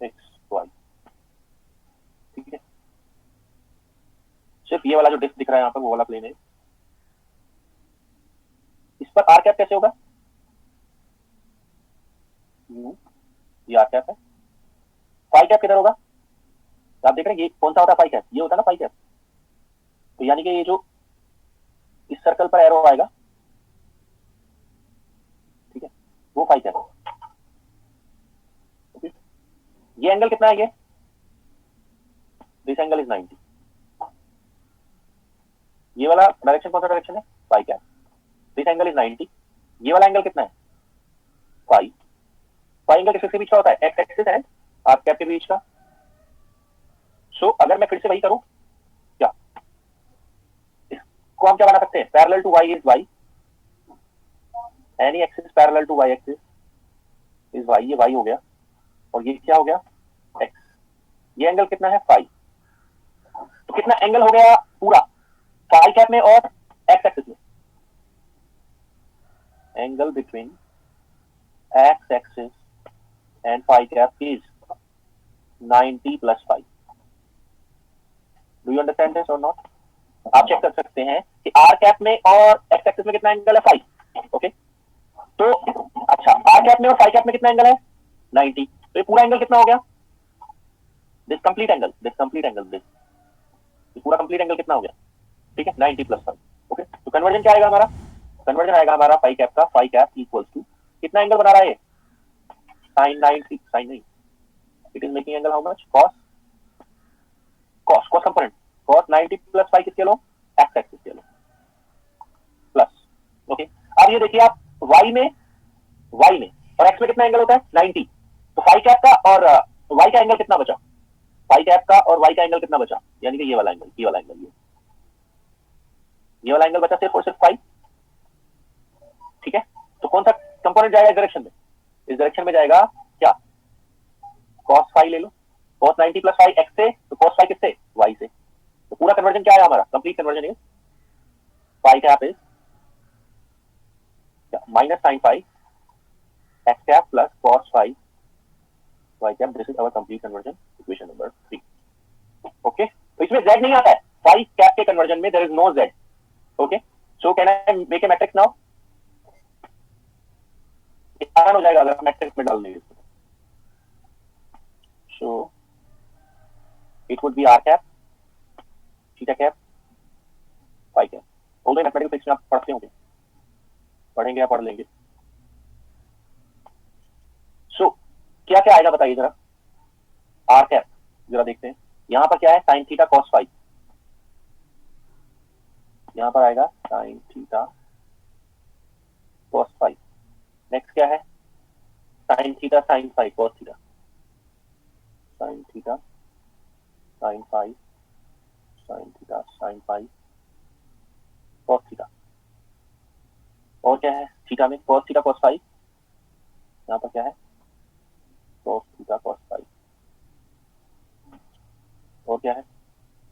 एक्स वाई, ठीक है, सिर्फ ये वाला जो डिस्क दिख रहा है यहाँ पर वो वाला प्लेन है, इस पर आर कैप कैसे होगा, ये आर कैप है, फाई कैप किधर होगा, आप देख रहे हैं ये कौन सा होता है, फाई कैप, ये होता है ना फाई कैप, तो यानी कि ये जो इस सर्कल पर एरो आएगा, ठीक है, वो फाई कैप, ये एंगल कितना है, ये दिस एंगल इज 90, ये वाला डायरेक्शन कौन सा डायरेक्शन है, phi cap, this angle is 90, ये वाला एंगल कितना है, फाई, फाई एंगल किसके बीच का होता है, x axis and r cap के बीच का। सो अगर मैं फिर से वही करूं, क्या इसको हम क्या बना सकते हैं, parallel to y is y, any axis parallel to y axis is y, ये वाई हो गया, और ये क्या हो गया, एक्स, ये एंगल कितना है, फाई। तो कितना एंगल हो गया पूरा फाई कैप में और एक्स एक्सिस में, angle between x axis and phi cap is 90 plus phi. Do you understand this और नॉट? आप चेक कर सकते हैं कि आर कैप में और एक्स एक्सिस में कितना एंगल है, फाई। ओके, तो अच्छा आर कैप में और फाई कैप में कितना एंगल है, 90। तो ये पूरा एंगल कितना हो गया, this complete angle, this complete angle, this पूरा कंप्लीट एंगल कितना हो गया, ठीक है, 90 प्लस फाई। ओके, तो कन्वर्जन क्या आएगा हमारा, कन्वर्जन आएगा हमारा फाई कैप का, फाई कैप इक्वल्स टू कितना एंगल बना रहा है, साइन 90, साइन नहीं, it is making angle how much, cos, cos cos component, cos 90 plus phi किसके लो, एक्स एक्सिस के लो, प्लस। ओके, अब ये देखिए आप वाई में और एक्स में कितना एंगल होता है, 90। तो फाई कैप का और वाई का एंगल कितना बचा, फाई कैप का और वाई का एंगल कितना बचा, यानी कि ये वाला एंगल, ये वाला एंगल, ये वाला एंगल बचा सिर्फ और सिर्फ फाई, ठीक है। तो कौन सा कंपोनेंट जाएगा इस डायरेक्शन में, इस डायरेक्शन में जाएगा क्या, कॉस फाई ले लो, कॉस 90 प्लस फाई एक्स से, तो कॉस फाई किससे, वाई से। तो पूरा कन्वर्जन क्या है हमारा, complete conversion is phi cap is minus sine phi x cap plus cos phi y cap, this is our complete conversion equation number 3। Okay, तो इसमें z नहीं आता है, फाई कैप के कन्वर्जन में there is no z। Okay, so can I make a matrix now, आसान हो जाएगा अगर मैट्रिक्स में डाल देंगे। So it would be r cap, theta cap, phi cap. All the mathematical fix आप पढ़ते होंगे, पढ़ेंगे या पढ़ लेंगे। सो क्या क्या आएगा बताइए जरा, आर कैप जरा देखते हैं, यहां पर क्या है, साइन थीटा कॉस फाई, यहां पर आएगा sine theta cos phi. Next क्या है, sine theta sine phi cos theta, sine theta sine phi, sine theta sine phi cos theta. और क्या है थीटा में, कॉस थीटा कॉस फाई, यहां पर क्या है, कॉस थीटा कॉस फाई, और क्या है,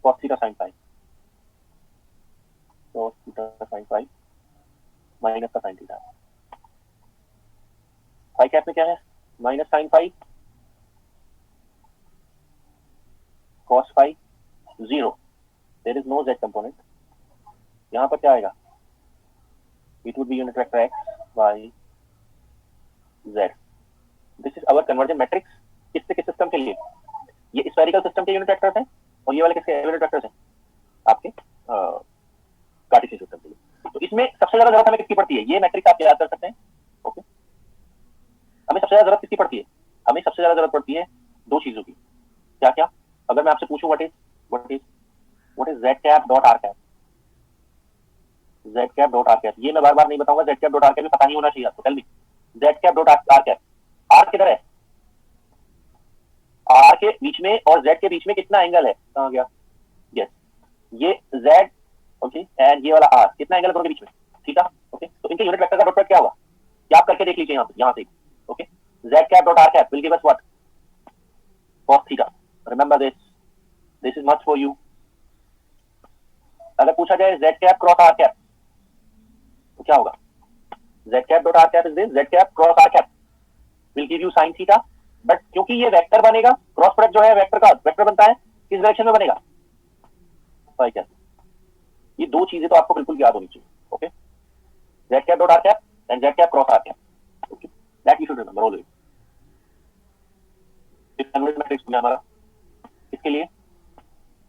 cos theta sine phi, cos theta sine phi minus का साइन थीटा। फाई कैप में क्या है, minus sine phi cos phi, zero, there is no z component. यहां पर क्या आएगा, it would be unit vector x y z। This is our conversion matrix, किससे किस सिस्टम के लिए, ये स्फेरिकल सिस्टम के यूनिट वेक्टर्स हैं, और ये वाले किसके यूनिट वेक्टर्स हैं, आपके कार्टेशियन सिस्टम के लिए। तो इसमें सबसे ज्यादा जरूरत हमें किसकी पड़ती है, ये मैट्रिक्स आप याद कर सकते हैं। ओके, हमें सबसे ज्यादा जरूरत किसकी पड़ती है, हमें सबसे ज्यादा जरूरत पड़ती है दो चीजों की, क्या क्या, अगर मैं आपसे पूछूं what is z cap dot r cap, z cap dot r cap, ये मैं बार बार नहीं बताऊंगा, z cap dot r cap पता नहीं होना चाहिए आपको, tell me z cap dot r cap, r किधर है, r के बीच में और z के बीच में कितना एंगल है, कहां गया, यस ये z, ओके, एंड ये वाला r, कितना एंगल है दोनों के बीच में, थीटा। ओके, तो इनके यूनिट वेक्टर का डॉट प्रोडक्ट क्या होगा, क्या आप करके देख लीजिए यहां से। Okay, z cap dot r cap will give us what, cos theta, remember this is much for you. अगर पूछा जाए z cap cross r cap तो क्या होगा, z cap dot r cap is this, z cap cross r cap will give you sin theta, but क्योंकि ये vector बनेगा, cross product जो है वेक्टर का वेक्टर बनता है, किस डायरेक्शन में बनेगा, फाई कैप। ये दो चीजें तो आपको बिल्कुल याद होनी चाहिए। Okay, z cap dot r cap and z cap cross r cap, okay, that you should remember always. इस कन्वर्जन मैट्रिक्स में हमारा इसके लिए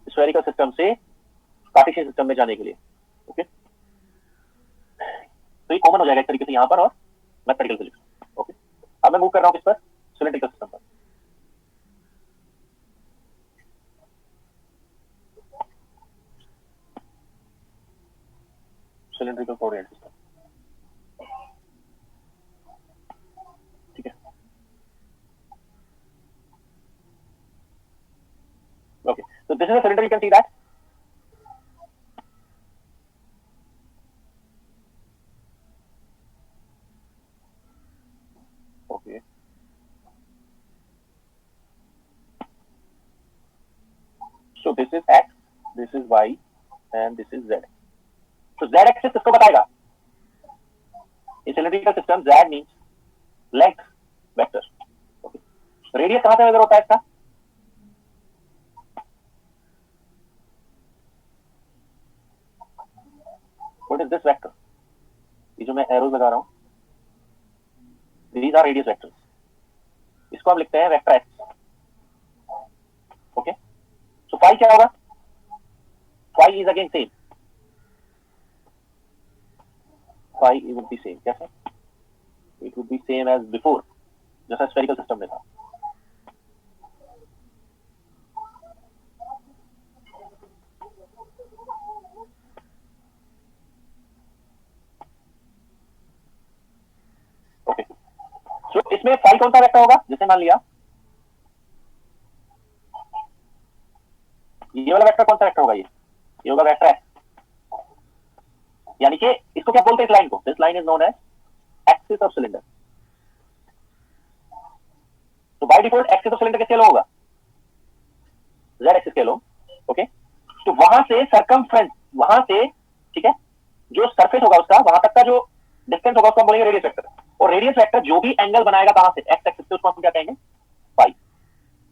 स्फेरिकल सिस्टम से कार्टेशियन सिस्टम में जाने के लिए। ओके, तो ये कॉमन हो जाएगा एक तरीके से यहाँ पर और मैथमेटिकल फिजिक्स। ओके, अब मैं मूव कर रहा हूँ किस पर, सिलेंड्रिकल सिस्टम पर। सिलेंड्रिकल कोऑर्डिनेट सिस्टम, ठीक है। Okay, so this is a cylinder, you can see that. Okay, so this is x, this is y and this is z. So z axis किसको बताएगा? इस cylindrical system z means length vector. Okay, radius कहां से major होता है इसका? What is this vector? ये जो मैं एरोज लगा रहा हूं, these are radius vectors, इसको हम लिखते हैं vector x. Okay, so phi क्या होगा? Phi is again same, phi would be same, कैसे? It would be same as before, जैसा स्फेरिकल सिस्टम में था। ओके, सो इसमें फाई कौन सा वेक्टर होगा? जैसे मान लिया ये वाला वेक्टर कौन सा वेक्टर होगा? ये होगा वेक्टर एक्स, यानी कि इसको क्या बोलते हैं इस लाइन को? This line is known as axis of cylinder. तो by default axis of cylinder किसके लो होगा? जेड एक्सिस के लो। ओके, तो वहां से सरकमफ्रेंस, वहां से, ठीक है, जो सरफेस होगा उसका वहां तक का जो डिस्टेंस होगा उसको हम बोलेंगे रेडियस वेक्टर। और रेडियस वेक्टर जो भी एंगल बनाएगा कहां से? एक्स एक्सिस से, उसको हम क्या कहेंगे? फाई।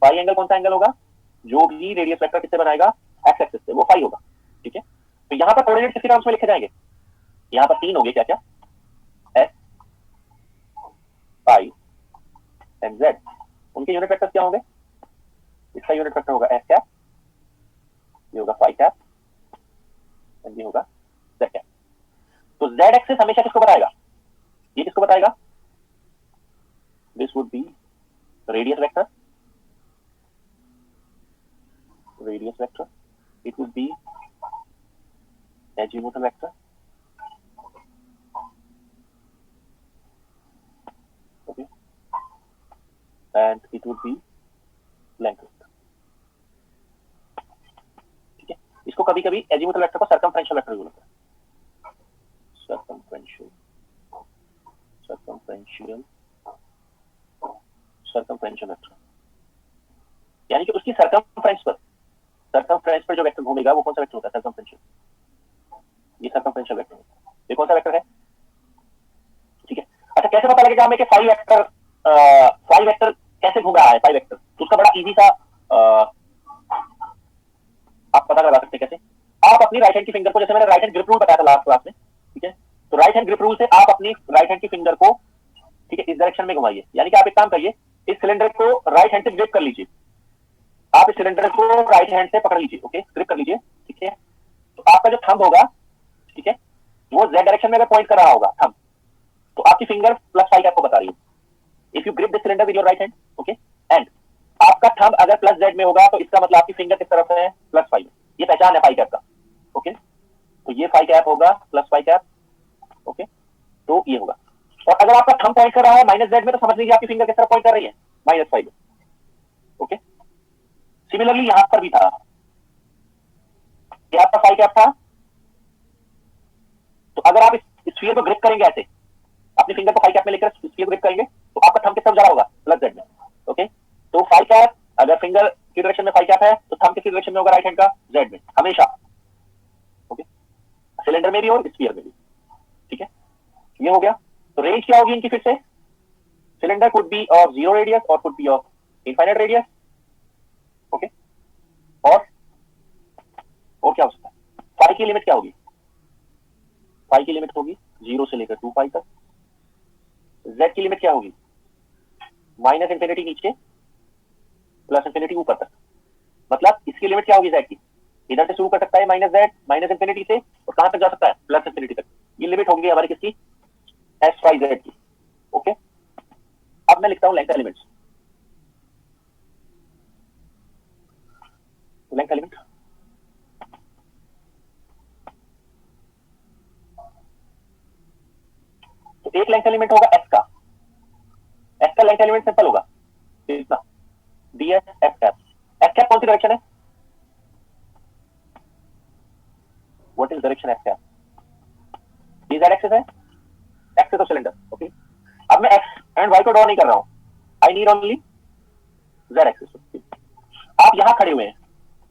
फाई एंगल कौन सा एंगल होगा? जो भी रेडियस वेक्टर किससे बनाएगा? एक्स एक्सिस से, वो फाई होगा। ठीक है, तो यहां पर कोऑर्डिनेट किसके टर्म्स में लिखे जाएंगे? यहां पर तीन होंगे, क्या क्या? S, phi and z. उनके यूनिट वेक्टर्स क्या होंगे? इसका यूनिट वेक्टर होगा एस कैप, ये होगा फाई कैप एंड ये होगा जेड कैप। तो जेड एक्सिस हमेशा किसको बताएगा? ये किसको बताएगा? This would be radius vector, radius vector, it would be azimuthal vector, okay, and it would be length vector। ठीक है, इसको कभी कभी azimuthal vector को circumferential vector भी बोलते हैं। circumferential vector, यानी कि उसकी circumference पर जो वेक्टर घूमेगा वो कौन सा वेक्टर होता है? सर्कमफ्रेंशियल। ये सर्कमफ्रेंशियल वेक्टर होता है। ये कौन सा वेक्टर है? ठीक है, अच्छा कैसे पता लगेगा हमें कि फाई वेक्टर कैसे घूम रहा है? फाई वेक्टर तो उसका बड़ा इजी सा आप पता लगा सकते हैं। कैसे? आप अपनी राइट हैंड की फिंगर को, जैसे मैंने राइट हैंड ग्रिप रूल बताया था लास्ट क्लास में, ठीक है, तो राइट हैंड ग्रिप रूल से आप अपनी राइट हैंड की फिंगर को, ठीक है, इस डायरेक्शन में घुमाइए। यानी कि आप एक काम करिए, इस सिलेंडर को राइट हैंड से ग्रिप कर लीजिए, आप इस सिलेंडर को राइट हैंड से पकड़ लीजिए, ओके, ग्रिप कर लीजिए, ठीक है। तो आपका जो थंब होगा, ठीक है, वो जेड डायरेक्शन में अगर पॉइंट कर रहा होगा थंब, तो आपकी फिंगर प्लस फाइव आपको बता रही है। If you grip this cylinder with your right hand, okay, and आपका थंब अगर प्लस जेड में होगा तो इसका मतलब आपकी फिंगर किस तरफ है? Plus five. ये पहचान है फाइव कैप का, ओके, तो ये फाइव कैप होगा, प्लस फाइव कैप, ओके, तो ये होगा। और अगर आपका थंब पॉइंट कर रहा है माइनस जेड में, तो समझ लीजिए आपकी फिंगर किस तरफ पॉइंट कर रही है? Minus five, okay. सिमिलरली यहां पर भी था, क्या आपका फाइव कैप था, तो अगर आप इस स्फीयर को ग्रिप करेंगे ऐसे, अपनी फिंगर को फाइव कैप में लेकर स्फीयर को ग्रिप करेंगे, तो आपका थंब किस तरफ जा रहा होगा? प्लस जेड में, ओके। तो फाइव कैप, अगर फिंगर की डायरेक्शन में फाइव कैप है तो थंब किस डायरेक्शन में होगा? राइट हैंड का, जेड में हमेशा, ओके, सिलेंडर में भी और स्फीयर में भी, ठीक है। ये हो गया। तो रेंज क्या होगी इनकी फिर से? Cylinder could be of zero radius और could be of infinite radius, okay. और क्या हो सकता है? फाइव की लिमिट क्या होगी? फाइव की लिमिट होगी जीरो से लेकर 2 पाई तक। जेड की लिमिट क्या होगी? माइनस इंफिनिटी नीचे, प्लस इंफिनिटी ऊपर तक। मतलब इसकी लिमिट क्या होगी जेड की? इधर से शुरू कर सकता है माइनस जेड, माइनस इंफिनिटी से, और कहां तक जा सकता है? प्लस इंफिनिटी तक। ये लिमिट होगी हमारी किसकी? एस वाई जेड की, ओके। अब मैं लिखता हूं लेंथ एलिमेंट्स। लेंथ एलिमेंट, एक लेंथ एलिमेंट होगा एस का, एस का लेंथ एलिमेंट सिंपल होगा इतना, ds S cap. S cap कौन सी डायरेक्शन है? What is direction S cap? ये z एक्सिस है, एक्स है तो सिलेंडर। ओके, अब मैं एक्स एंड वाई को ड्रॉ नहीं कर रहा हूं, I need only z axis. आप यहां खड़े हुए हैं,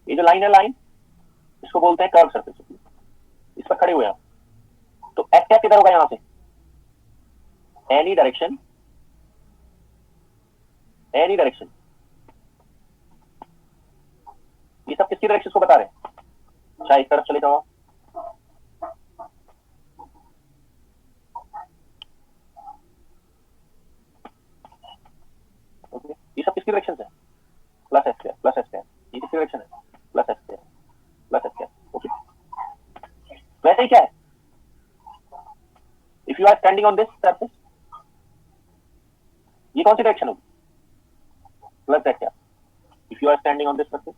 ये जो लाइन है लाइन, इसको बोलते हैं कर्व सरफेस, इस पर खड़े हुए हैं, तो एस कैप किधर होगा? यहां से एनी डायरेक्शन, एनी डायरेक्शन। ये सब किसकी डायरेक्शन को बता रहे हैं? चाहे इस तरफ चले जाओ, ओके, ये सब किसकी डायरेक्शन है? Plus s square, plus s square. ये किसकी डायरेक्शन है? Plus s square, plus s square. Okay, वैसे ही क्या है, if you are standing on this surface, ये कौन सी डायरेक्शन होगी? Plus s square. If you are standing on this surface,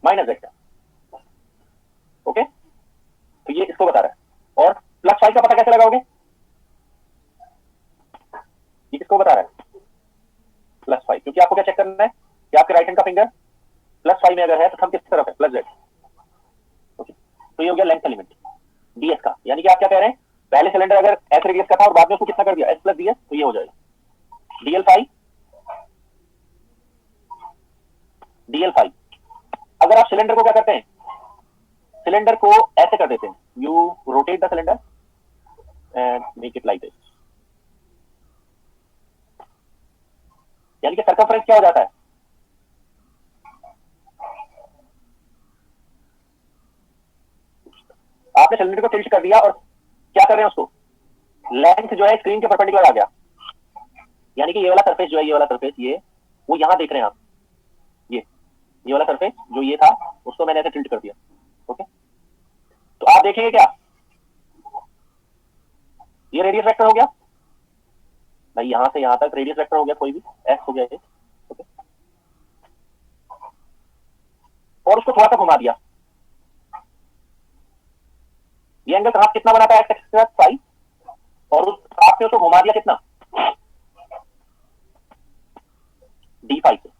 minus s square. Okay, तो ये इसको बता रहा है। और प्लस फाइव का पता कैसे लगाओगे? ये किसको बता रहा है? प्लस फाइव, क्योंकि आपको क्या चेक करना है कि आपके राइट हैंड का फिंगर प्लस फाइव में अगर है तो थंब किस तरफ है? Plus Z. ओके, तो ये हो गया लेंथ एलिमेंट डीएस का। यानी कि आप क्या कह रहे हैं, पहले सिलेंडर अगर एस रेडियस का था और बाद में उसको कितना कर दिया, एस प्लस डीएस, तो ये हो जाएगा डीएल फाइव, डीएल फाइव। अगर आप सिलेंडर को क्या करते हैं, सिलेंडर को ऐसे कर देते हैं, you rotate the cylinder and make it like this, यानी कि सर्कमफ्रेंस क्या हो जाता है, आपने सिलेंडर को टिल्ट कर दिया और क्या कर रहे हैं उसको, लेंथ जो है स्क्रीन के परपेंडिकुलर आ गया, यानी कि ये वाला सरफेस जो है, ये वाला सरफेस, ये वो यहां देख रहे हैं आप, ये वाला सरफेस जो ये था उसको मैंने ऐसे टिल्ट कर दिया। ओके, तो आप देखेंगे क्या, ये रेडियस वेक्टर हो गया भाई, यहां से यहां तक रेडियस वेक्टर हो गया, कोई भी एस हो गया ये। ओके, और उसको थोड़ा सा घुमा दिया, ये एंगल कहां कितना बनाता है, एक्स एक्सिस के साथ फाइव, और उस आपने उसको घुमा दिया कितना, डी फाइव से।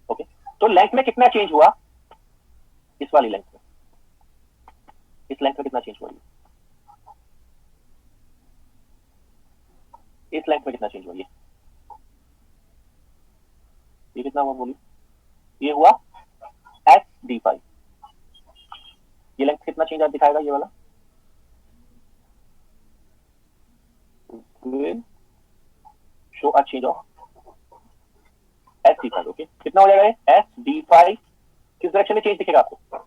ओके, तो लेंथ में कितना चेंज हुआ, इस वाली लेंथ में, इस लेंथ में कितना चेंज हुआ, इस लेंथ में कितना चेंज हुआ, ये कितना हुआ बोलिए, ये हुआ एस डी फाइव। ये लेंथ कितना चेंज दिखाएगा, ये वाला show a change of S d five. Okay, कितना हो जाएगा ये एस डी फाइव, किस डायरेक्शन में चेंज दिखेगा आपको,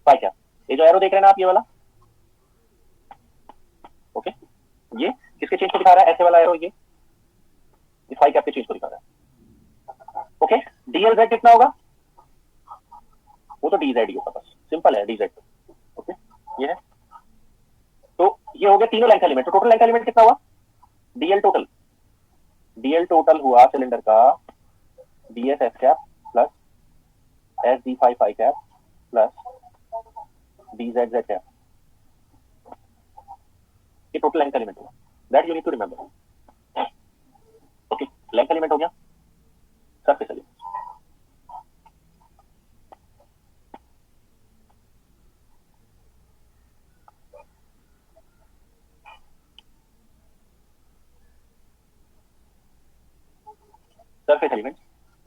फाइव क्या, ये जो एरो देख रहे हैं ना आप, ये वाला, ओके, ये किसके चेंज को दिखा रहा है, ऐसे वाला एरो, ये फाइव कैप के चेंज को दिखा रहा है। ओके, डीएल जेड कितना होगा, वो तो डी जेड ही होगा, बस सिंपल है डी जेड। ओके, ये है, तो ये हो गया तीनों लेंथ एलिमेंट। तो टोटल लेंथ एलिमेंट कितना हुआ, डीएल टोटल, डीएल टोटल हुआ सिलेंडर का ds s cap plus s d phi cap plus D Z Z cap, ये टोटल लेंथ एलिमेंट हुआ, that you need to remember. Okay, length element हो गया, surface element. Surface element,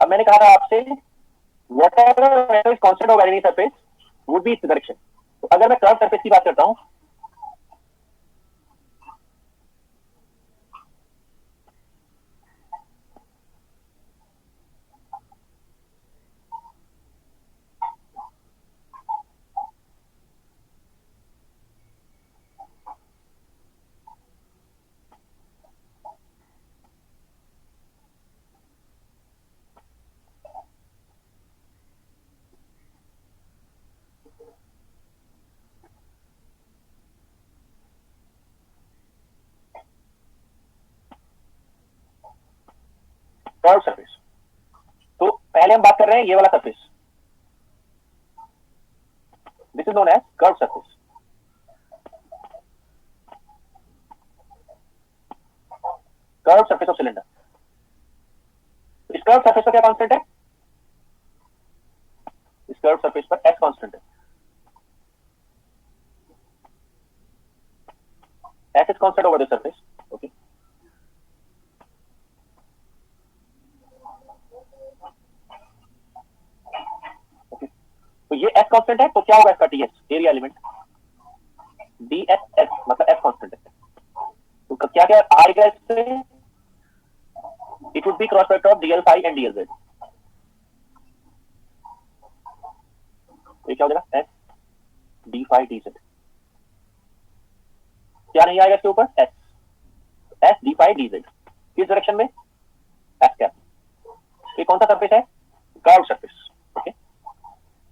अब मैंने कहा था आपसे whatever is constant of any surface would be its direction। तो अगर मैं कर्व सरफेस की बात करता हूं, कर्व सरफेस, तो पहले हम बात कर रहे हैं ये वाला surface, this is known as curve surface. Curve surface of cylinder. इस कर्व सरफेस पर क्या कांस्टेंट है? इस कर्व सरफेस पर एस कांस्टेंट है। S is constant over the surface. Okay, okay, तो ये एस कांस्टेंट है, तो क्या होगा इसका ds, area element, d s s, मतलब एस कांस्टेंट है। तो क्या क्या आ गया इससे? It would be cross product of dl phi and dl z. ये क्या हो जाएगा? S D phi d z. क्या नहीं आएगा इसके ऊपर? S, s D phi d z. किस डायरेक्शन में? S cap. ये कौन सा सरफेस है? Curve surface. ओके,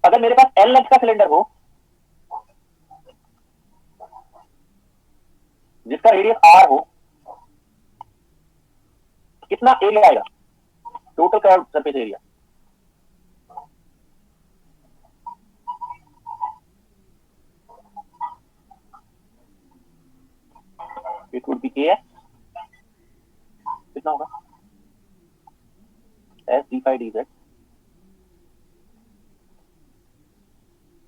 अगर मेरे पास एल लेंथ का सिलेंडर हो जिसका रेडियस आर हो, कितना एरिया आएगा? Total curve surface area, it would be a s. कितना होगा? S D phi d z.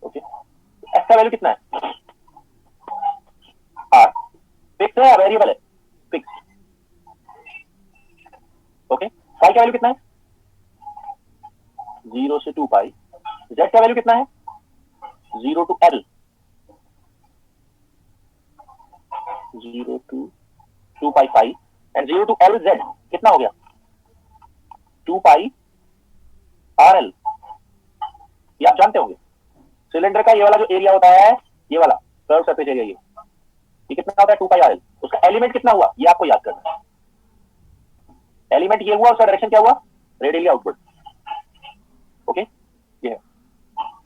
Okay, s का वैल्यू कितना है? आर। फिक्स है या वेरिएबल है? फिक्स। ओके, फाई का वैल्यू कितना है? 0 से 2 पाई। जेड का वैल्यू कितना है? 0 to l, 0 to 2 pi phi and 0 to l z. कितना हो गया? 2 पाई आर एल। ये आप जानते होंगे, सिलेंडर का ये वाला जो एरिया होता है, ये वाला कर्व सरफेस एरिया, ये कितना होता है? 2 पाई आर एल। उसका एलिमेंट कितना हुआ ये आपको याद करना है। एलिमेंट ये हुआ, उसका डायरेक्शन क्या हुआ? Radially outward. ओके, ये है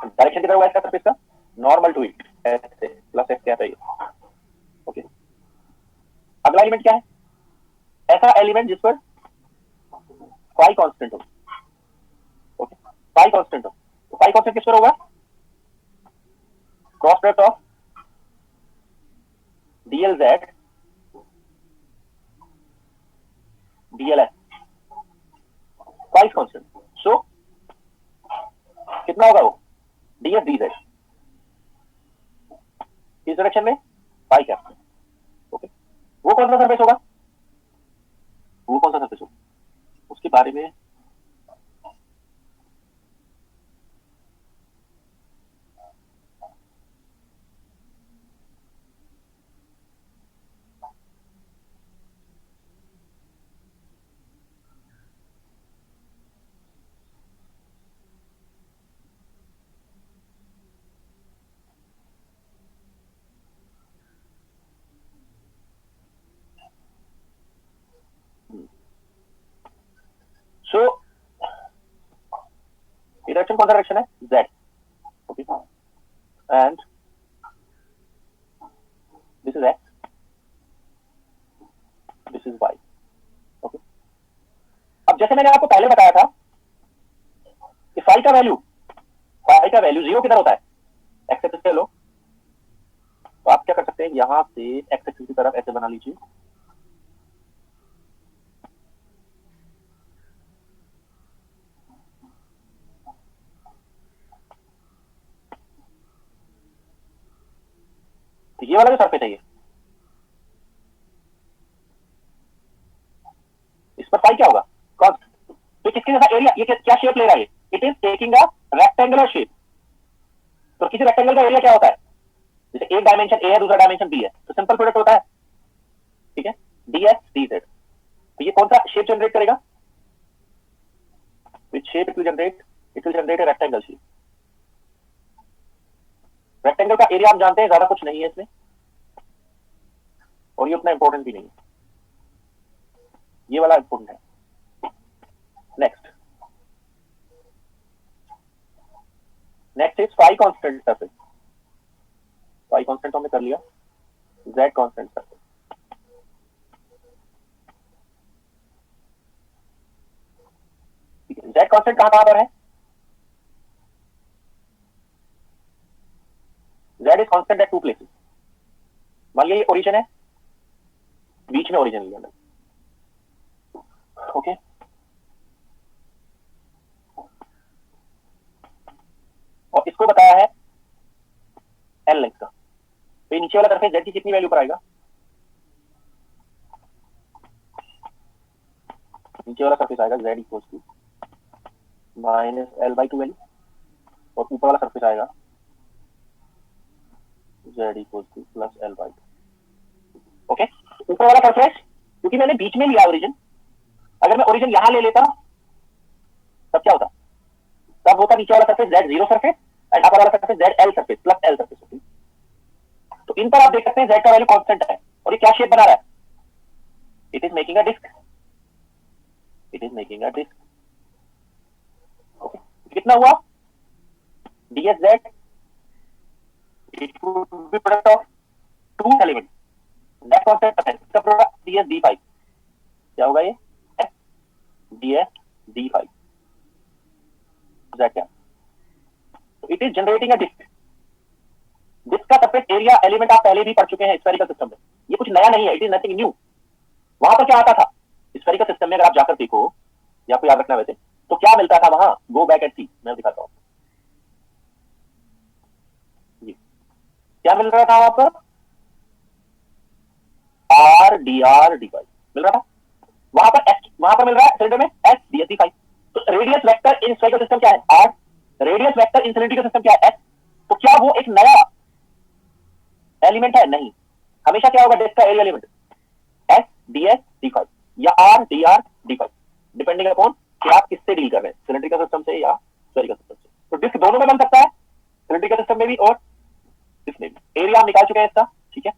डायरेक्शन कितना हुआ इसका सरफेस का? नॉर्मल टू इट, ऐसे प्लस एक्स क्या है। ओके, अगला एलिमेंट क्या है? ऐसा एलिमेंट जिस पर फाई कांस्टेंट हो। ओके, फाई कांस्टेंट हो, तो फाई कांस्टेंट किस पर होगा? Cross product of dl z dl s, phi constant. So कितना होगा वो? Ds d z. इस डायरेक्शन में फाई कैप। ओके, वो कौन सा सरफेस होगा? वो कौन सा सरफेस होगा उसके बारे में सो डायरेक्शन कौन सा डायरेक्शन है? Z. Okay, and this is X, this is Y. Okay, अब जैसे मैंने आपको पहले बताया था कि फाई का वैल्यू जीरो किधर होता है? एक्स एक्सिस पे लो, तो आप क्या कर सकते हैं, यहां से एक्स एक्सिस की तरफ ऐसे बना लीजिए, तो ये वाला जो सरफेस है ये, इस पर फाई क्या होगा? कांस्टेंट। तो किसके जैसा एरिया, ये क्या शेप ले रहा है? It is taking a rectangular shape. तो किसी रेक्टेंगल का एरिया क्या होता है? जैसे एक डायमेंशन ए है, दूसरा डायमेंशन बी है, तो सिंपल प्रोडक्ट होता है। ठीक है, डी एस डी जेड। तो ये कौन सा शेप जनरेट करेगा? Which shape it will generate? It will generate a rectangle shape. Rectangle का एरिया आप जानते हैं, ज्यादा कुछ नहीं है इसमें, और ये उतना इंपॉर्टेंट भी नहीं है, ये वाला इंपॉर्टेंट है। Next is phi constant surface. Phi constant हमने कर लिया, Z constant surface. Z constant कहां पर है? z is constant at two places. मान लिया ये ओरिजिन है, बीच में ओरिजिन लिया। ओके, और इसको बताया है एल लेंथ का। तो ये नीचे वाला सरफेस z की कितनी वैल्यू पर आएगा? नीचे वाला सरफेस आएगा z equal to minus L by two value, और ऊपर वाला सरफेस आएगा z equal to plus L by two. Okay, ऊपर वाला सरफेस क्योंकि मैंने बीच में लिया ओरिजिन, अगर मैं ओरिजिन यहां ले लेता तब क्या होता? तब होता नीचे वाला surface z zero surface and upper वाला surface z l surface plus l surface. तो इन पर आप देख सकते हैं z का वैल्यू कांस्टेंट है, और ये क्या शेप बना रहा है? It is making a disc, it is making a disc. Okay, कितना हुआ? dsz it would be product of two elements, that constant है, इसका प्रोडक्ट ds d5 क्या होगा? ये ds d5 z क्या? तो it is generating a disc. Disc का सरफेस एरिया एलिमेंट आप पहले भी पढ़ चुके हैं स्फेरिकल सिस्टम में, ये कुछ नया नहीं है, इट इज नथिंग न्यू। वहां पर क्या आता था स्फेरिकल सिस्टम में? अगर आप जाकर देखो या आपको याद रखना वैसे, तो क्या मिलता था वहां? गो बैक एंड सी, मैं दिखाता हूं। क्या मिल रहा था वहां पर? आर डी मिल रहा था वहां पर, एस वहां पर मिल रहा है सिलेंडर में s d s d five. तो radius vector in spherical system क्या है? R. Radius vector in cylindrical system क्या है? एस। तो क्या वो एक नया एलिमेंट है? नहीं, हमेशा क्या होगा डिस्क का area element? S d s d five या r d five, depending upon कि आप किससे डील कर रहे हैं, सिलेंड्रिकल सिस्टम से या स्फेरिकल सिस्टम से। तो डिस्क दोनों में बन सकता है, सिलेंड्रिकल सिस्टम में भी और इसमें भी। एरिया हम निकाल चुके हैं इसका, ठीक है।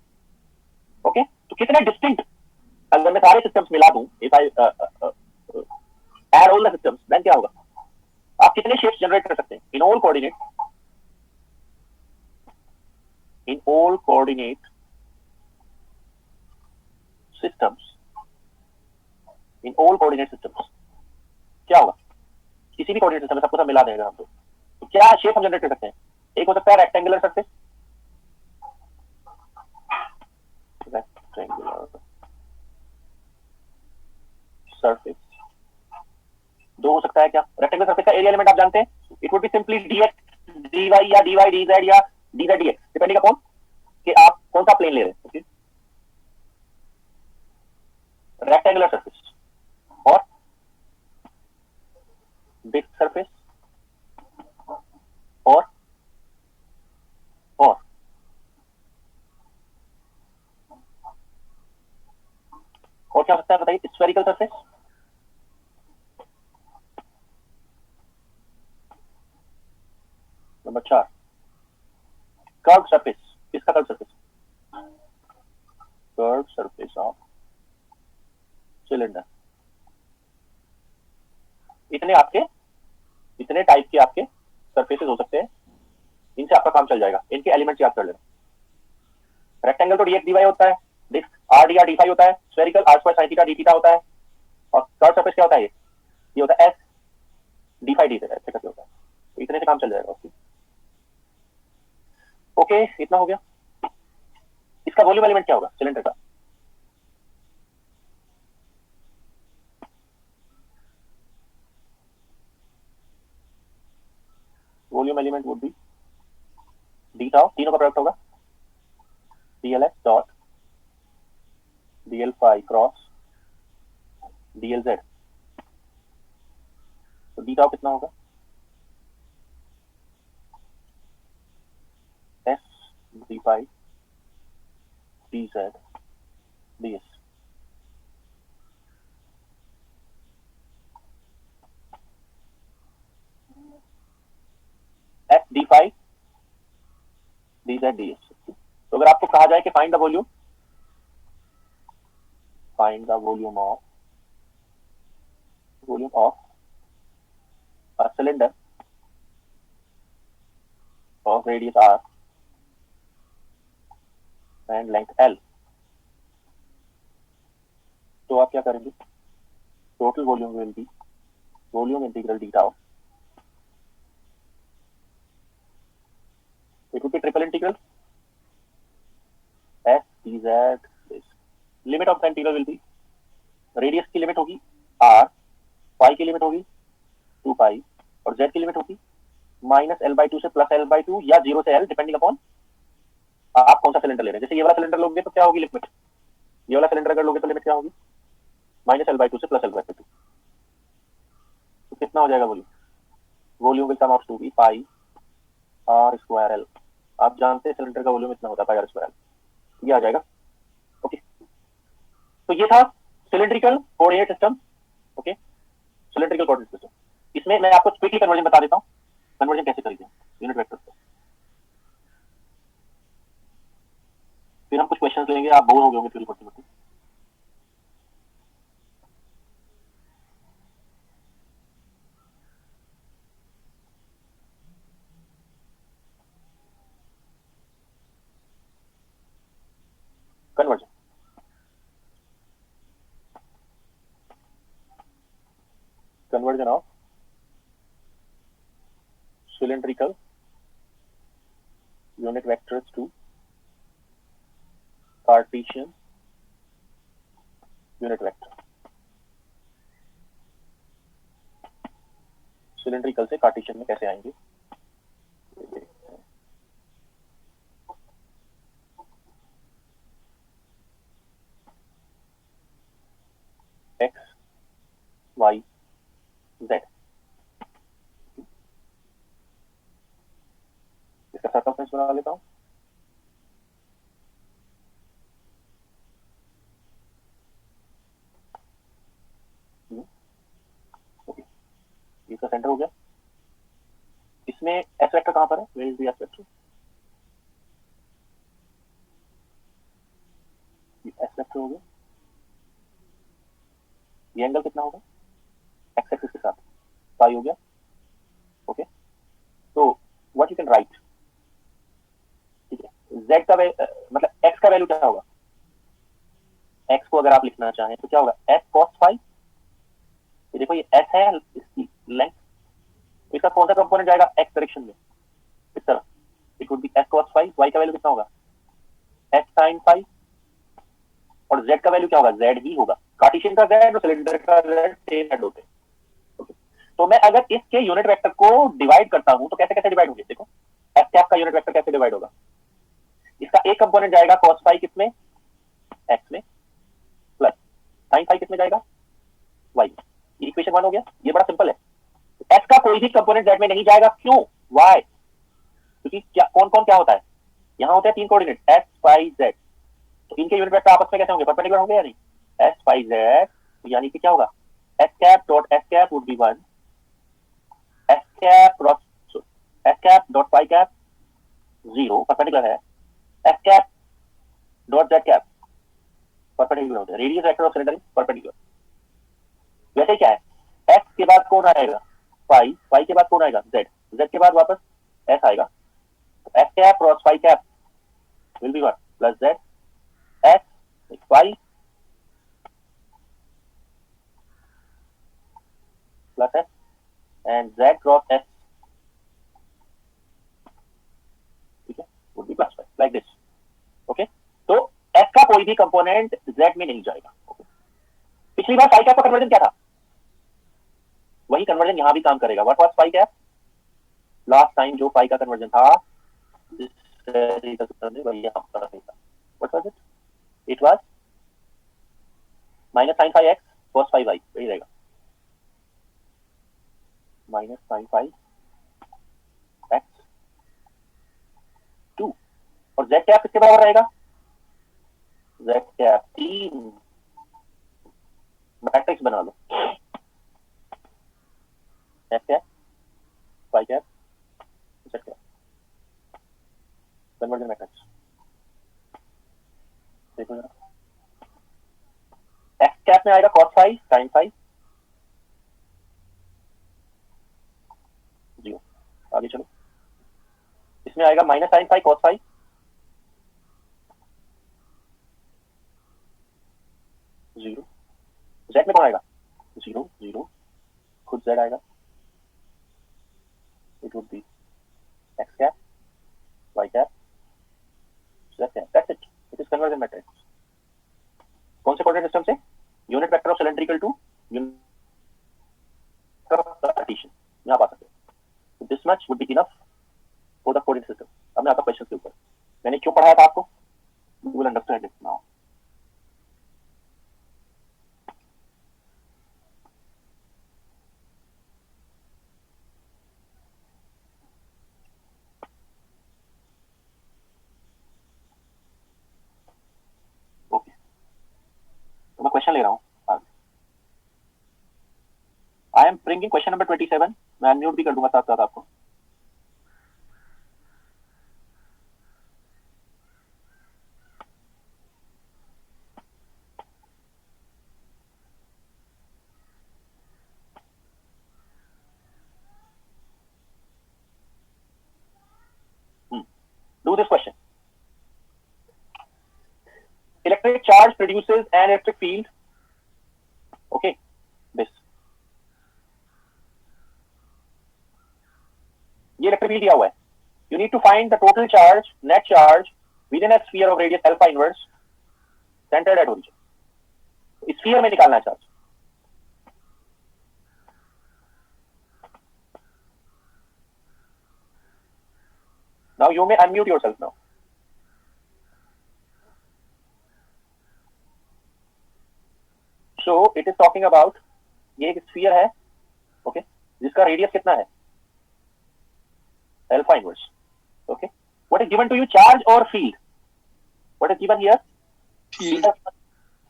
ओके, तो कितने डिस्टिंक्ट, अगर मैं सारे सिस्टम्स मिला दूं, if I add all the systems, then क्या होगा? आप कितने शेप्स जनरेट कर सकते हैं in all coordinate, in all coordinate systems, in all coordinate systems क्या होगा? किसी भी कोऑर्डिनेट सिस्टम में सबको सब मिला देगा हम तो क्या शेप हम जनरेट कर सकते हैं? एक हो सकता है रेक्टेंगुलर सरफेस, रेक्टेंगुलर सरफेस। दो हो सकता है क्या? रेक्टेंगुलर सरफेस का एरिया एलिमेंट आप जानते हैं, it would be simply dx dy या dy dz या dz dx, डिपेंडिंग अपॉन कि आप कौन सा प्लेन ले रहे हैं। ओके, रेक्टेंगुलर सरफेस और डिस्क सरफेस और क्या हो सकता है बताइए? Spherical surface, number 4 curve surface. किसका curve surface? Curve surface of cylinder. इतने टाइप के आपके सरफेसेस हो सकते हैं, इनसे आपका काम चल जाएगा, इनके एलिमेंट्स याद कर लेना। रेक्टेंगल तो dx dy होता है, disc r dr d five होता है, spherical r square sin theta d theta होता है, और कर्व सरफेस क्या होता है? ये होता है s d five d theta, ऐसे करके होता है। तो इतने से काम चल जाएगा। ओके, इतना हो गया। इसका वॉल्यूम एलिमेंट क्या होगा सिलेंडर का? Volume element would be D tau, तीनों का प्रोडक्ट होगा dls dot dl five cross dlz। तो डी टाउ कितना होगा? s d five dz ds। s d five dz ds। तो अगर आपको कहा जाए कि find the volume, find the volume of a cylinder of radius r and length l, तो आप क्या करेंगे? Total volume will be volume integral डीटा of, it would B triple integral S D Z, limit of the integral will be, radius की limit होगी r, पाई की limit होगी 2 पाई, और z की लिमिट होगी -l/2 से +l/2 या 0 से l, डिपेंडिंग अपॉन आप कौन सा सिलेंडर ले रहे हैं। जैसे ये वाला सिलेंडर लोगे तो क्या होगी लिमिट, ये वाला सिलेंडर अगर लोगे तो लिमिट क्या होगी -l/2 से +l/2। तो कितना हो जाएगा volume, volume will come out to be pi r square l। आप जानते हैं सिलेंडर का वॉल्यूम इतना होता है पाई r स्क्वायर l, ये आ जाएगा। ओके, तो ये था cylindrical coordinate system. Okay, cylindrical coordinate system, इसमें मैं आपको क्विकली कन्वर्जन बता देता हूँ, कन्वर्जन कैसे करेंगे यूनिट वेक्टर से, फिर हम कुछ क्वेश्चंस लेंगे, आप बोर हो गए होंगे फिर पढ़ते पढ़ते। Conversion, conversion of cylindrical unit vectors to Cartesian unit vector, cylindrical से कार्टेशियन में कैसे आएंगे। एक्स वाई जेड, इसका सर्कमफ्रेंस बना लेता हूँ। ओके, इसका सेंटर हो गया। इसमें एस वेक्टर कहां पर है, where is the S vector, S vector हो गया। ये एंगल कितना होगा एक्स एक्सिस के साथ, पाई हो गया। ओके, तो व्हाट यू कैन राइट, ठीक है, जेड का मतलब एक्स का वैल्यू क्या होगा, एक्स को अगर आप लिखना चाहें तो क्या होगा एस कॉस फाई। देखो ये एस है, इसकी लेंथ, इसका कौन सा कंपोनेंट जाएगा एक्स डायरेक्शन में, इस तरह, it would be S cos phi. Y का वैल्यू कितना होगा एस साइन फाई, और जेड का वैल्यू क्या होगा जेड ही होगा। कार्टेशियन का जेड और सिलेंडर का जेड सेम हेड होते हैं। okay. तो मैं अगर इसके यूनिट वेक्टर को डिवाइड करता हूं तो कैसे कैसे डिवाइड होंगे, देखो एस कैप का यूनिट वेक्टर कैसे डिवाइड होगा, इसका एक कंपोनेंट जाएगा कॉस फाई किसमें एक्स में, प्लस साइन फाई किसमें जाएगा वाई में। ये इक्वेशन 1 हो गया, ये बड़ा सिंपल है। एस का कोई भी कंपोनेंट जेड में नहीं जाएगा, क्यों, वाई, क्योंकि क्या कौन कौन क्या होता है, यहाँ होते हैं 3 कोऑर्डिनेट एस फाई जेड, तो इनके यूनिट वेक्टर आपस में कैसे होंगे परपेंडिकुलर होंगे या नहीं, एस फाई जेड, यानी कि क्या होगा s cap dot s cap would be 1, s cap cross s cap dot phi cap 0 perpendicular है, s cap dot z cap perpendicular होता है, radius vector of cylinder perpendicular. वैसे क्या है एक्स के बाद कौन आएगा फाई, फाई के बाद कौन आएगा जेड, जेड के बाद वापस एस आएगा, तो S cap cross phi cap will be 1 plus Z S phi plus S and Z cross S, ठीक है, would be plus 5 like this. Okay, तो एस का कोई भी कंपोनेंट जेड में नहीं जाएगा। okay? पिछली बार फाई कैप का कन्वर्जन क्या था, वही कन्वर्जन यहां भी काम करेगा। What was phi cap, last time जो फाई का कन्वर्जन था वही यहां पर रहेगा। What was it, it was minus sine phi X cos phi Y, वही रहेगा माइनस साइन फाई एक्स 2, और जेड कैप किसके बराबर रहेगा, जेड कैप 3, मैट्रिक्स बना लो, s cap phi cap Z cap, conversion matrix देखो जरा, एक्स कैप में आएगा कॉस फाई साइन फाई 0, आगे चलो, इसमें आएगा minus sine phi cos phi 0, Z में कौन आएगा 0 0, खुद z आएगा, it would be x cap, y cap, z cap. That's it. It is conversion matrix. कौन से कोऑर्डिनेट सिस्टम से? Unit vector of cylindrical to unit of Cartesian. यहाँ पा सकते हैं. This much would be enough for the coordinate system. अब मैं आता क्वेश्चन के ऊपर. मैंने क्यों पढ़ाया था आपको? You will understand it now. Okay. तो मैं क्वेश्चन ले रहा हूँ. I am bringing question number 27. मैं अनम्यूट भी कर दूंगा साथ साथ आपको. Do this question. Electric charge produces an electric field. Okay, this. ये electric field दिया हुआ है. You need to find the total charge, net charge within a sphere of radius alpha inverse, centered at origin. Sphere में निकालना है charge. Now you may unmute yourself now. So it is talking about ये एक sphere है, okay, जिसका radius कितना है? Alpha inverse. Okay. What is given to you, charge or field? What is given here? Field.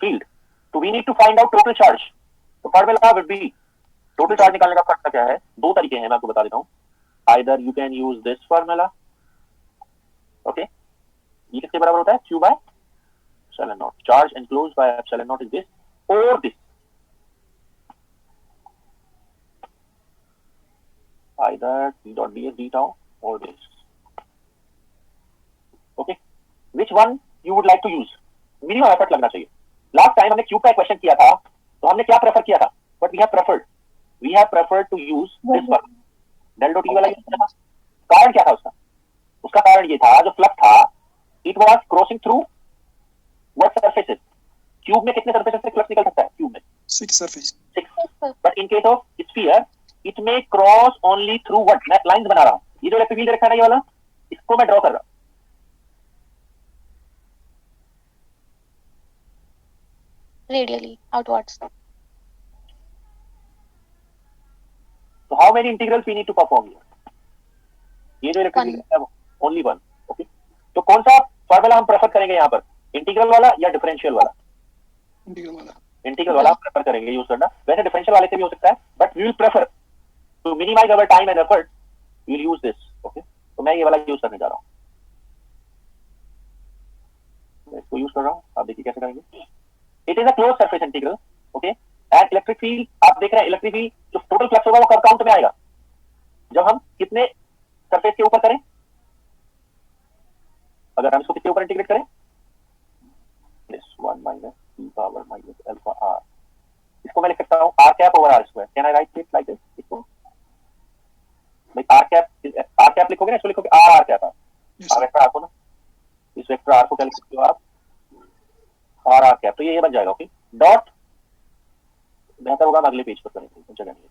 Field. So we need to find out total charge. तो formula would be total charge निकालने का formula क्या है? दो तरीके हैं, मैं आपको बता देता हूँ. Either you can use this formula. Okay. ये किसके बराबर होता है? Q by epsilon naught. Charge enclosed by epsilon naught is this or this. Either P dot ds d tau or this. Okay. Which one you would like to use? Minimum effort लगना चाहिए. Last time हमने Q का question किया था, तो हमने क्या prefer किया था? But we have preferred to use this one. Del dot E वाला यूज किया था. कारण क्या था उसका? उसका कारण ये था, जो फ्लक्स था, it was crossing through what surfaces? Cube में कितने सरफेसेस से फ्लक्स निकल सकता है? क्यूब में 6 surface. 6. But in case of sphere, it may cross only through what? मैं लाइंस बना रहा हूँ. ये जो इलेक्ट्रिक फील्ड रखा है ना, ये वाला, इसको मैं ड्रॉ कर रहा हूँ. Radially outwards. So how many integrals we need to perform here? ये जो इलेक्ट्रिक One. फील्ड है, only one. Okay. तो कौन सा फॉर्मूला हम प्रेफर करेंगे यहाँ पर? इंटीग्रल वाला या डिफरेंशियल वाला? Integral वाला. इंटीग्रल वाला प्रेफर करेंगे यूज करना. वैसे डिफरेंशियल वाले से भी हो सकता है, but we will prefer to minimise our time and effort, we will use this. Okay. तो मैं ये वाला यूज करने जा रहा हूँ. मैं इसको यूज कर रहा हूँ. आप देखिए कैसे करेंगे. It is a close surface integral. Okay. And electric field आप देख रहे हैं, इलेक्ट्रिक फील्ड जो टोटल फ्लक्स होगा वो कब काउंट में आएगा? जब हम कितने सरफेस के ऊपर करें? अगर हम इसको किसके ऊपर इंटीग्रेट करें? this 1 minus e power minus alpha r. इसको मैं लिख सकता हूँ r cap over r square. Can I write it like this? इसको भाई r cap लिखोगे ना, इसको लिखोगे r cap r. Yes, r vector r को ना, इस वेक्टर r को क्या लिख सकते हो आप? r cap. तो ये बन जाएगा. ओके. डॉट बेहतर होगा अगले पेज पर करेंगे, कुछ जगह नहीं.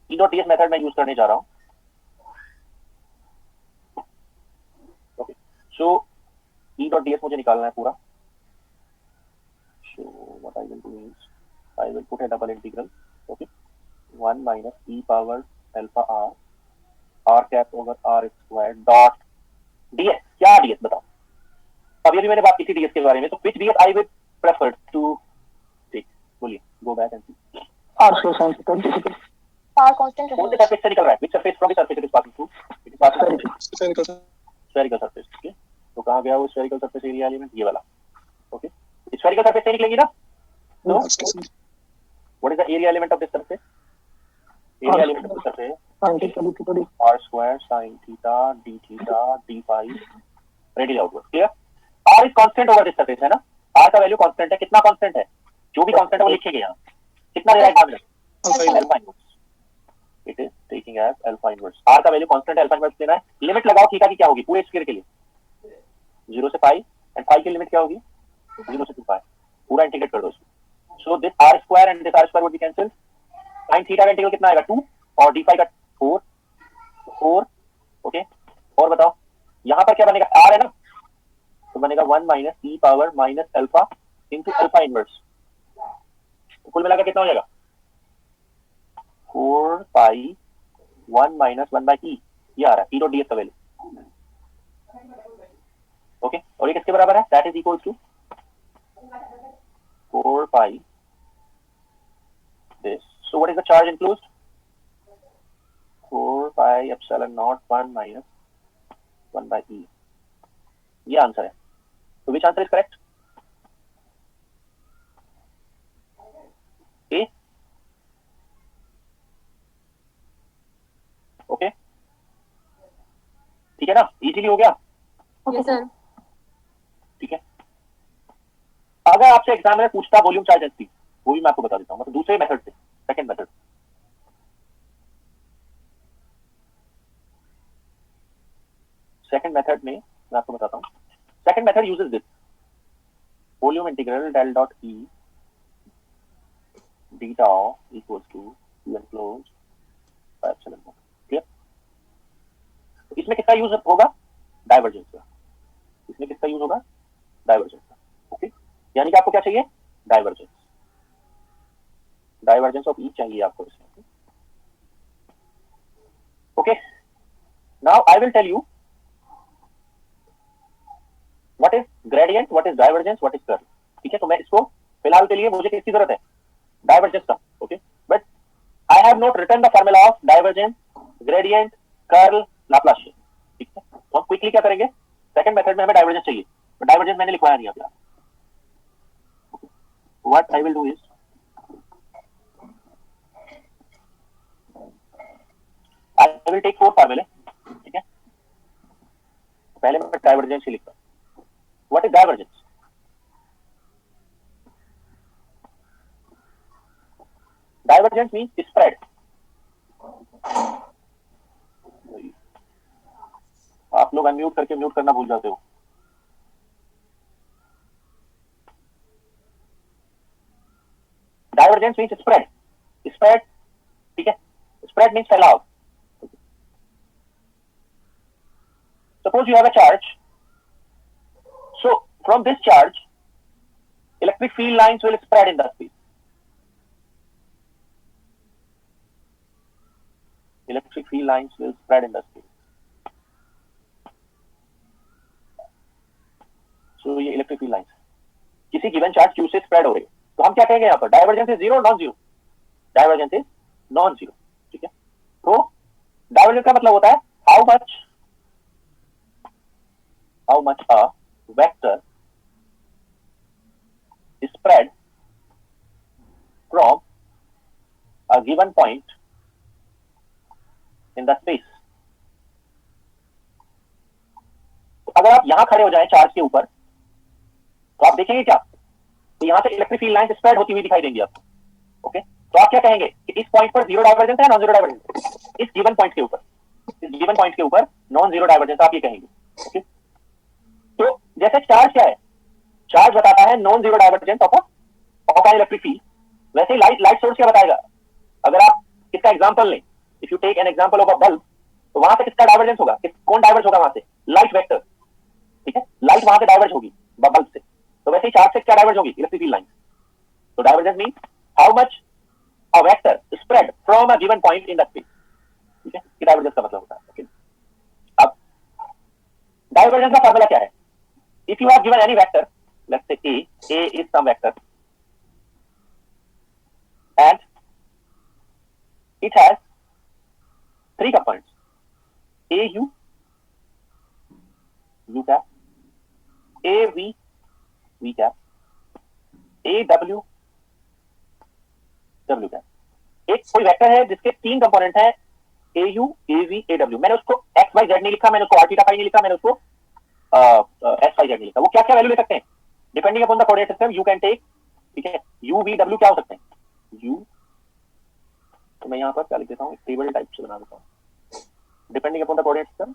e dot ds मेथड मैं यूज करने जा रहा हूँ. ओके. सो e dot ds मुझे निकालना है पूरा. So what I will do is I will put a double integral. Okay. 1 minus e power alpha r cap over r square dot ds. क्या ds बताओ? अभी अभी मैंने बात की थी ds के बारे में, तो which ds I will prefer to take? बोलिए. Go back and see. Power constant. कौन से सरफेस से निकल रहा है? Which surface from the surface it is passing through? It is passing through spherical. spherical surface. Okay. तो कहाँ गया वो spherical surface area एलिमेंट? ये वाला. Okay. Spherical surface से निकलेगी ना? No. What is the area element of this surface? Area element of this surface r square sin theta d theta d phi radial outward. Clear? r is constant over this surface है ना? r का value constant है. कितना constant है? जो भी constant है वो लिखेंगे यहाँ. कितना दे रहा है examiner? Alpha inverse. Alpha inverse. It is taking as alpha inverse. R का वैल्यू कांस्टेंट अल्फा इनवर्स लेना है। लिमिट लगाओ थीटा की क्या होगी पूरे स्क्वायर के लिए 0 से पाई, एंड पाई की लिमिट क्या होगी 0 से 2 पाई। पूरा इंटीग्रेट कर दो इसको। So this R square and this R square would be cancel. sin theta का इंटीग्रल कितना आएगा 2 और डी फाई का 4। ओके, और बताओ यहाँ पर क्या बनेगा, आर है ना, तो बनेगा 1 minus e power minus alpha into alpha inverse. तो कुल मिलाकर कितना हो जाएगा 4 पाई 1 माइनस 1 बाई ई, ये आ रहा है ई डॉट डी एस का वैल्यू। ओके, और ये किसके बराबर है, that is equal to 4 pi this. So what is the charge enclosed? 4 pi epsilon naught 1 minus 1 by e. ये आंसर है। तो which answer is correct? A. Okay. ठीक है ना, इजीली हो गया। Okay, sir. ठीक है, अगर आपसे एग्जाम में पूछता वॉल्यूम चार्ज डेंसिटी, वो भी मैं आपको बता देता हूँ, मतलब दूसरे मेथड से, सेकंड मेथड। सेकंड मेथड में मैं आपको बताता हूँ। Second method uses this volume integral del dot E D tau equals to U enclosed by epsilon naught. Clear? इसमें किसका यूज होगा, डाइवर्जेंस का। इसमें किसका यूज होगा, डाइवर्जेंस का। ओके, यानी कि आपको क्या चाहिए, डाइवर्जेंस, डाइवर्जेंस ऑफ ई चाहिए आपको इसमें। Okay, now I will tell you what is gradient, what is divergence, what is curl. ठीक है, तो मैं इसको फिलहाल के लिए मुझे किसकी जरूरत है, डाइवर्जेंस का। Okay, but I have not written the formula of divergence, gradient, curl, Laplacian. ठीक है, तो हम क्विकली क्या करेंगे, सेकंड मेथड में हमें डाइवर्जेंस चाहिए, तो डाइवर्जेंस मैंने लिखवाया नहीं अभी। What I will do is I will take 4 फार्मूले। ठीक है, पहले मैं डाइवर्जेंस ही लिखता हूँ। What is divergence, divergence means spread. आप लोग अनम्यूट करके म्यूट करना भूल जाते हो। Divergence means spread, spread. ठीक है, स्प्रेड मींस फैलाव। Suppose you have a charge, so from this charge electric field lines will spread in the space. Electric field lines will spread in the space. So ये electric field lines किसी given charge Q से spread हो रही है, तो हम क्या कहेंगे यहाँ पर, divergence is zero, non zero, divergence is non zero. ठीक है, तो डाइवर्जेंस का मतलब होता है how much a vector spread from a given point in the space. तो अगर आप यहां खड़े हो जाएं चार्ज के ऊपर, तो आप देखेंगे क्या, तो यहां से इलेक्ट्रिक फील्ड लाइंस स्प्रेड होती हुई दिखाई देंगी आपको। ओके, तो आप क्या कहेंगे कि इस पॉइंट पर जीरो डाइवर्जेंस है, नॉन जीरो डाइवर्जेंस, इस गिवन पॉइंट के ऊपर, इस गिवन पॉइंट के ऊपर नॉन जीरो डाइवर्जेंस आप ये कहेंगे। ओके, तो जैसे चार्ज क्या है, चार्ज बताता है non zero divergence of an electric field, वैसे ही लाइट सोर्स क्या बताएगा। अगर आप इसका एग्जांपल लें, if you take an example of a bulb, तो वहां से किसका डाइवर्जेंस होगा, कौन डाइवर्ज होगा वहां से, लाइट वेक्टर। ठीक है, लाइट वहां से डाइवर्ज होगी बल्ब से, तो वैसे ही चार्ज से क्या डाइवर्ज होगी, इलेक्ट्रिक फील्ड लाइन। तो divergence means how much a vector spread from a given point in the space. ठीक है, ये डाइवर्जेंस का मतलब होता है। ओके, अब डाइवर्जेंस का फार्मूला क्या है, if you are given any vector, let's say a is some vector and it has 3 components, a u cap, a v cap, a w cap। एक कोई वेक्टर है जिसके 3 कंपोनेंट है, a u, a v, a w। मैंने उसको x y z नहीं लिखा, मैंने उसको r थीटा फाई नहीं लिखा, मैंने उसको एस फाई जेड नहीं लिखा। वो क्या क्या वैल्यू ले सकते हैं, depending upon the coordinate system you can take. ठीक है, यू वी डब्ल्यू क्या हो सकते हैं, यू तो मैं यहाँ पर क्या लिख देता हूँ, टेबल टाइप से बना देता हूँ, depending upon the coordinate system.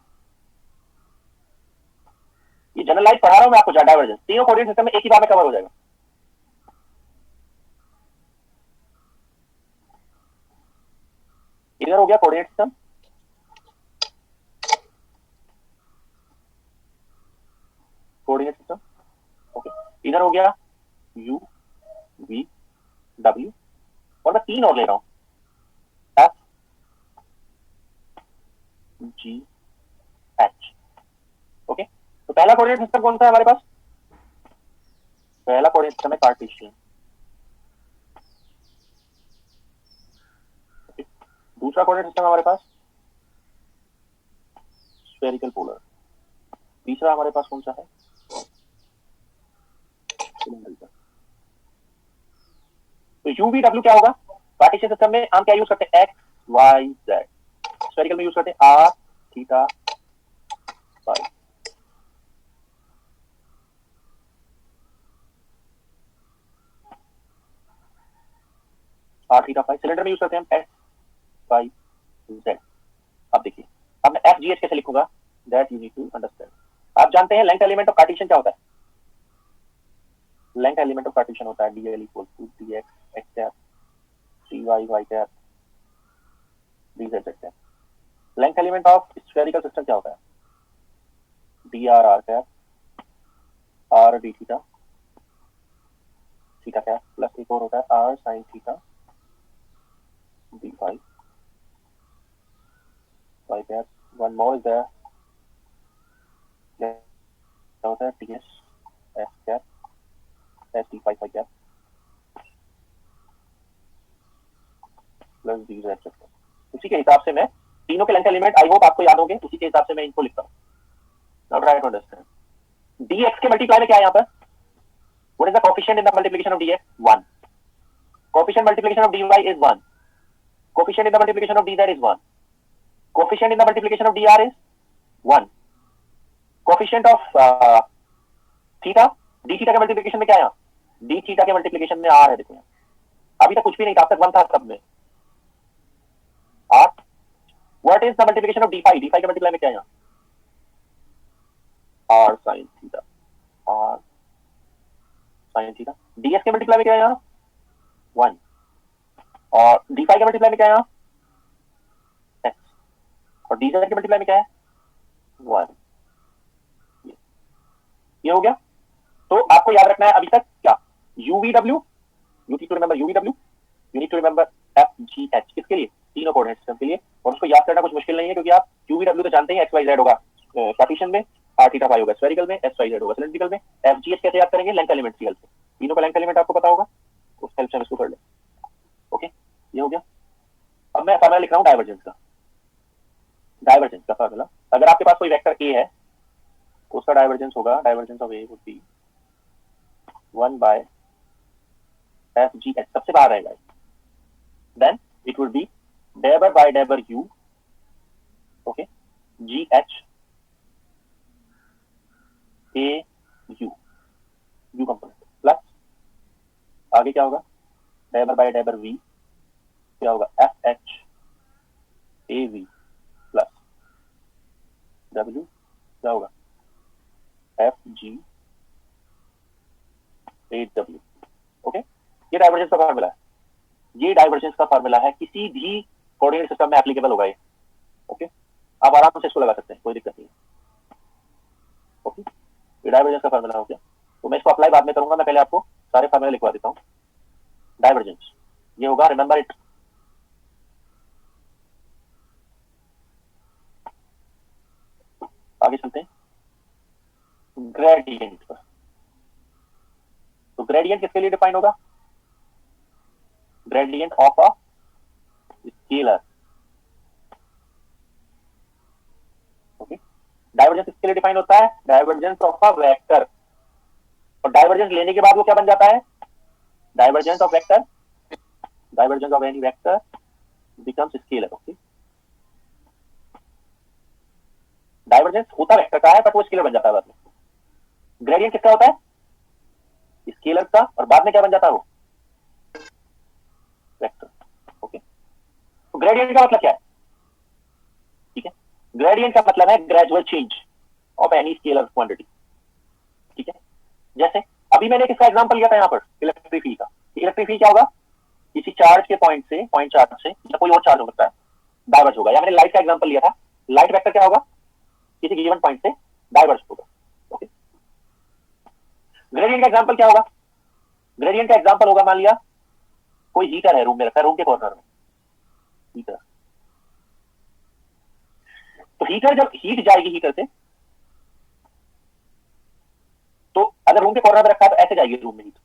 ये जनरलाइज पढ़ा रहा हूँ मैं आपको, डाइवर्जेंस तीनों कोऑर्डिनेट सिस्टम में एक ही बार में कवर हो जाएगा। इधर हो गया coordinate system, coordinate system, okay. इधर हो गया यू वी डब्ल्यू, और मैं तीन और ले रहा हूँ, एफ जी एच, ओके। तो पहला कोऑर्डिनेट सिस्टम कौन सा है हमारे पास? पहला कोऑर्डिनेट सिस्टम है कार्टेशियन, दूसरा कोऑर्डिनेट सिस्टम हमारे पास स्फेरिकल पोलर, तीसरा हमारे पास कौन सा है? सिलेंड्रिकल। तो यू वी डब्ल्यू क्या होगा? कार्टेशियन सिस्टम में हम क्या यूज करते हैं? X Y Z. स्फेरिकल में यूज करते हैं R theta phi. R theta phi. Cylinder में यूज करते हैं हम एस वाई जेड। अब देखिए, अब मैं एफ जी एच कैसे लिखूंगा, that you need to understand. आप जानते हैं लेंथ एलिमेंट ऑफ कार्टेशियन क्या होता है? लेंथ एलिमेंट ऑफ कार्टेशियन होता है DL equal to D X X cap D Y Y cap D Z Z cap. Length element of spherical system क्या होता है? D R cap R D theta theta cap plus एक और होता है are sine theta D phi phi cap. One more is there, क्या होता है? T S S cap S D phi phi cap plus D Z Z cap. उसी के हिसाब से मैं तीनों के लेंथ एलिमेंट आई होप आपको याद होंगे, उसी के हिसाब से मैं इनको लिखता हूँ। Now try to understand. dx के मल्टीप्लाई में क्या है यहाँ पर? What is the coefficient in the multiplication of dx? 1. Coefficient multiplication of dy is 1. Coefficient in the multiplication of dz is 1. Coefficient in the multiplication of dr is 1. Coefficient of theta, d theta के multiplication में क्या है? d theta के multiplication में r है। देखो अभी तक कुछ भी नहीं था, अब तक 1 था सब में r. What is the multiplication of d phi? d phi के मल्टीप्लाई में क्या है? r sin theta r sin theta. ds के मल्टीप्लाई में क्या है यहाँ? 1. और डी फाई के मल्टीप्लाई में क्या है यहाँ? x। और डी जेड के मल्टीप्लाई में क्या है? 1। ये हो गया। तो आपको याद रखना है अभी तक क्या? UVW, you need to remember UVW, you need to remember F ji H. किसके लिए? तीनों कोऑर्डिनेट सिस्टम के लिए। और उसको याद करना कुछ मुश्किल नहीं है, क्योंकि आप यूवीडब्ल्यू तो जानते हैं, एक्स वाई जेड होगा कार्टेशियन में, आर थीटा फाई होगा स्फेरिकल में, एस वाई जेड होगा सिलेंड्रिकल में। एफ जी एच कैसे याद करेंगे? लेंथ एलिमेंट की हेल्प से। तीनों का लेंथ एलिमेंट आपको पता होगा, उस हेल्प से हम इसको कर ले। ओके, ये हो गया। अब मैं फार्मूला लिख रहा हूँ डाइवर्जेंस का। डाइवर्जेंस का फार्मूला, अगर आपके पास कोई वेक्टर ए है तो उसका डाइवर्जेंस होगा, divergence of a would be 1 by f ji h, सबसे बाहर रहेगा। Then it would be del by del u, okay, g h a u, u component plus आगे क्या होगा? डेबर बाय डेबर वी, क्या होगा? F h a v plus डब्ल्यू, क्या होगा? एफ जी ए डब्ल्यू। ओके, ये डाइवर्जेंस का फार्मूला है। ये डाइवर्जेंस का फार्मूला है, किसी भी कोऑर्डिनेट सिस्टम में एप्लीकेबल होगा ये। ओके, आप आराम से इसको लगा सकते हैं, कोई दिक्कत नहीं है। ओके, ये डाइवर्जेंस का फार्मूला हो गया। तो मैं इसको अप्लाई बाद में करूंगा, मैं पहले आपको सारे फार्मूले लिखवा देता हूँ। डाइवर्जेंस ये होगा, रिमेंबर इट, आगे चलते हैं ग्रेडियंट पर। तो ग्रेडियंट किसके लिए डिफाइन होगा? Gradient of a scalar. Okay, divergence किसके लिए डिफाइन होता है? Divergence of a vector. और डाइवर्जेंस लेने के बाद वो क्या बन जाता है? Divergence of vector, divergence of any vector becomes scalar. Okay, divergence होता वेक्टर का है, बट वो स्केलर बन जाता है बाद में। ग्रेडियंट किसका होता है? स्केलर का, और बाद में क्या बन जाता है? वो वेक्टर। ओके, तो ग्रेडियंट का मतलब क्या है? ठीक है, ग्रेडियंट का मतलब है gradual change of any scalar quantity. ठीक है, जैसे अभी मैंने किसका एग्जांपल लिया था यहाँ पर, इलेक्ट्रिक फील्ड का। इलेक्ट्रिक फील्ड क्या होगा, किसी चार्ज के पॉइंट से, पॉइंट चार्ज से या कोई और चार्ज हो सकता है, डाइवर्ज होगा। या मैंने लाइट का एग्जांपल लिया था, लाइट वेक्टर क्या होगा, किसी गिवन पॉइंट से डाइवर्ज होगा। ओके, ग्रेडियंट का एग्जांपल क्या होगा, ग्रेडियंट का एग्जांपल होगा, मान लिया कोई हीटर है रूम में रखा है, रूम के कॉर्नर में हीटर। तो हीटर जब हीट जाएगी हीटर से, तो अगर रूम के कॉर्नर में रखा है तो ऐसे जाएगी रूम में हीट।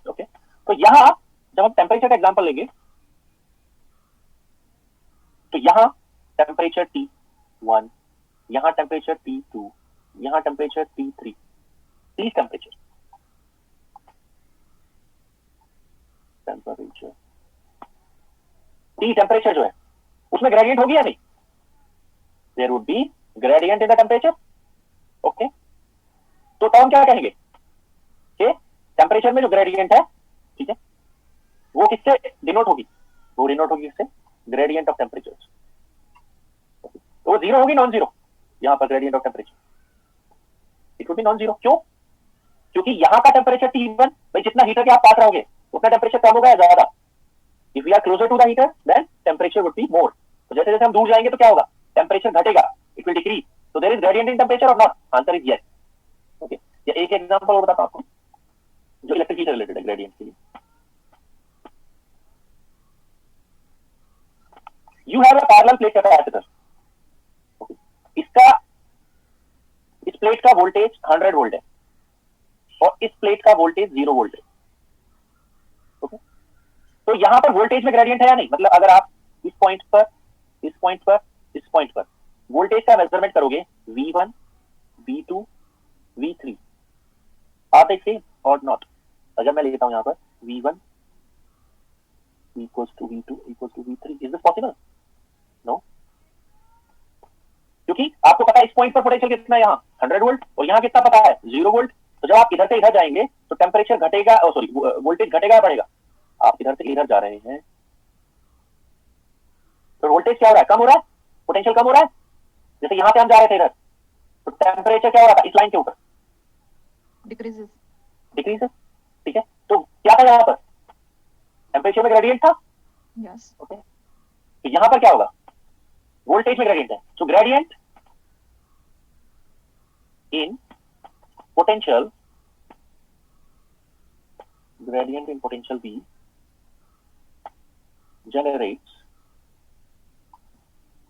ओके, तो यहां जब हम टेम्परेचर का एग्जांपल लेंगे, तो यहां टेम्परेचर T1, यहां टेम्परेचर T2, यहां temperature T3, temperature T temperature जो है उसमें ग्रेडियंट होगी या नहीं? There would be gradient in the temperature. Okay, तो हम क्या कहेंगे कि टेम्परेचर में जो ग्रेडियंट है, ठीक है, वो किससे डिनोट होगी, वो डिनोट होगी किससे, ग्रेडियंट ऑफ टेम्परेचर। तो वो जीरो होगी, नॉन जीरो, यहां पर gradient of temperature it would B non zero. क्यों? क्योंकि यहां का टेम्परेचर T1, भाई जितना हीटर के आप पास रहोगे उतना टेम्परेचर कम होगा या ज्यादा? If we are closer to the heater then temperature would be more. तो जैसे जैसे हम दूर जाएंगे तो क्या होगा, टेम्परेचर घटेगा, इट विल डिक्रीज। तो there is gradient in temperature और not? Answer is yes. Okay, ये एक एग्जांपल और बताता हूं आपको जो इलेक्ट्रिसिटी से रिलेटेड है ग्रेडियंट के लिए। You have a parallel plate capacitor. इसका, इस प्लेट का वोल्टेज 100 वोल्ट है और इस प्लेट का वोल्टेज 0 वोल्ट है। ओके, तो यहां पर वोल्टेज में ग्रेडियंट है या नहीं? मतलब अगर आप इस पॉइंट पर, इस पॉइंट पर, इस पॉइंट पर वोल्टेज का मेजरमेंट करोगे, V1, V2, V3, are they same or not? अगर मैं लेता हूं यहां पर V1 equals to V2 equals to V3, is this possible? No, क्योंकि आपको पता है इस पॉइंट पर पोटेंशियल कितना है, यहाँ 100 वोल्ट, और यहाँ कितना पता है, 0 वोल्ट। तो जब आप इधर से इधर जाएंगे तो टेम्परेचर घटेगा, सॉरी वोल्टेज घटेगा या बढ़ेगा? आप इधर से इधर जा रहे हैं तो वोल्टेज क्या हो रहा है, कम हो रहा है, पोटेंशियल कम हो रहा है। जैसे यहाँ से हम जा रहे थे इधर, तो टेम्परेचर क्या हो रहा था इस लाइन के ऊपर, Decreases. डिक्रीज। ठीक है, तो क्या था यहाँ पर, टेम्परेचर में ग्रेडियंट था। Yes. ओके, तो यहाँ पर क्या होगा, वोल्टेज में ग्रेडियंट है। So gradient in potential, gradient in potential V generates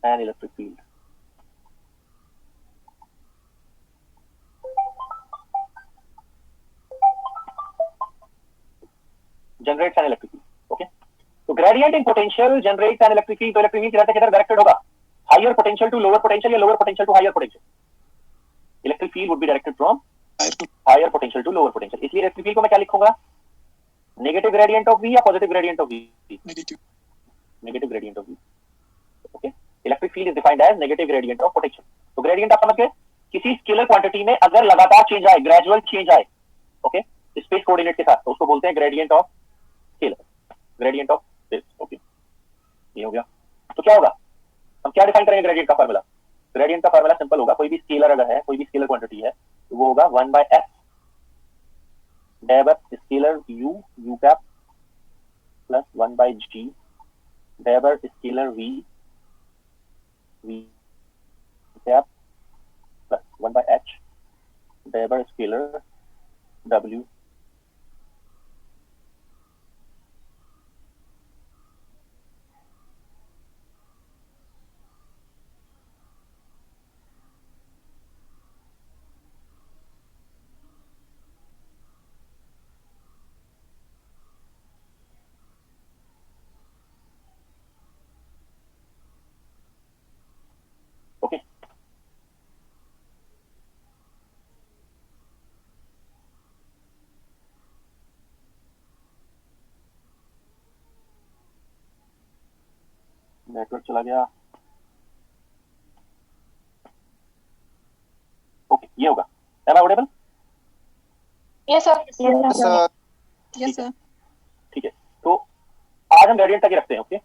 an electric field. Generates an electric field. Okay. तो gradient in potential generates an electric field. तो electric field किधर डायरेक्टेड होगा, higher potential to lower potential या lower potential to higher potential? Electric field would be directed from higher potential to lower potential. इसलिए electric field को मैं क्या लिखूंगा, negative gradient of V या positive gradient of V? Negative. Negative gradient of V। Okay, electric field is defined as negative gradient of potential. तो gradient आप समझ गए, किसी स्केलर क्वांटिटी में अगर लगातार चेंज आए, ग्रेजुअल चेंज आए, ओके, स्पेस कोऑर्डिनेट के साथ, तो उसको बोलते हैं gradient of scalar, gradient of space. Okay, ये हो गया। तो क्या होगा, हम क्या डिफाइन करेंगे ग्रेडियंट का फार्मूला? ग्रेडियंट का फार्मूला सिंपल होगा, कोई भी स्केलर अगर है, कोई भी स्केलर क्वांटिटी है, तो वो होगा 1/f del scalar u cap plus 1/g del scalar v cap plus 1/h del scalar w। Okay, network चला गया। ओके, ये होगा, am I audible? Yes, sir. Yes, sir. Yes sir ठीक है, तो आज हम ग्रेडियंट तक ही रखते हैं। ओके,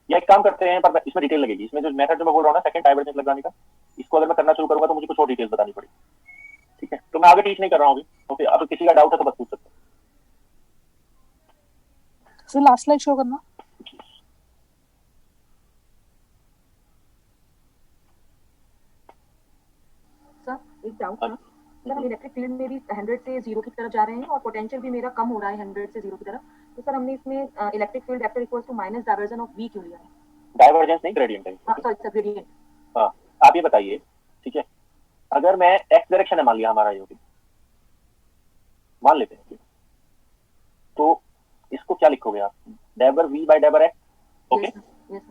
या एक काम करते हैं, पर इसमें डिटेल लगेगी। इसमें जो मेथड जो मैं बोल रहा हूँ ना, सेकंड डाइवर्जेंस लगाने का, इसको अगर मैं करना शुरू करूंगा तो मुझे कुछ और डिटेल्स बतानी पड़ेगी। ठीक है, तो मैं आगे टीच नहीं कर रहा हूँ अभी। ओके, अब किसी का डाउट है तो बस पूछ सकते सर लास्ट स्लाइड शो करना हैं। सर एक डाउट था, सर हम इलेक्ट्रिक फील्ड में भी 100 से 0 की तरफ जा रहे हैं और पोटेंशियल भी मेरा कम हो रहा है 100 से 0 की तरफ, तो सर हमने इसमें electric field vector equals to minus divergence of V क्यों लिया है? डाइवर्जेंस नहीं, ग्रेडियंट है। हाँ सॉरी सर, ग्रेडियंट। हाँ, आप ये बताइए, ठीक है, अगर मैं एक्स डायरेक्शन है मान लिया हमारा, ये मान लेते हैं, तो इसको क्या लिखोगे आप? Diver V by diver X. Okay, yes sir.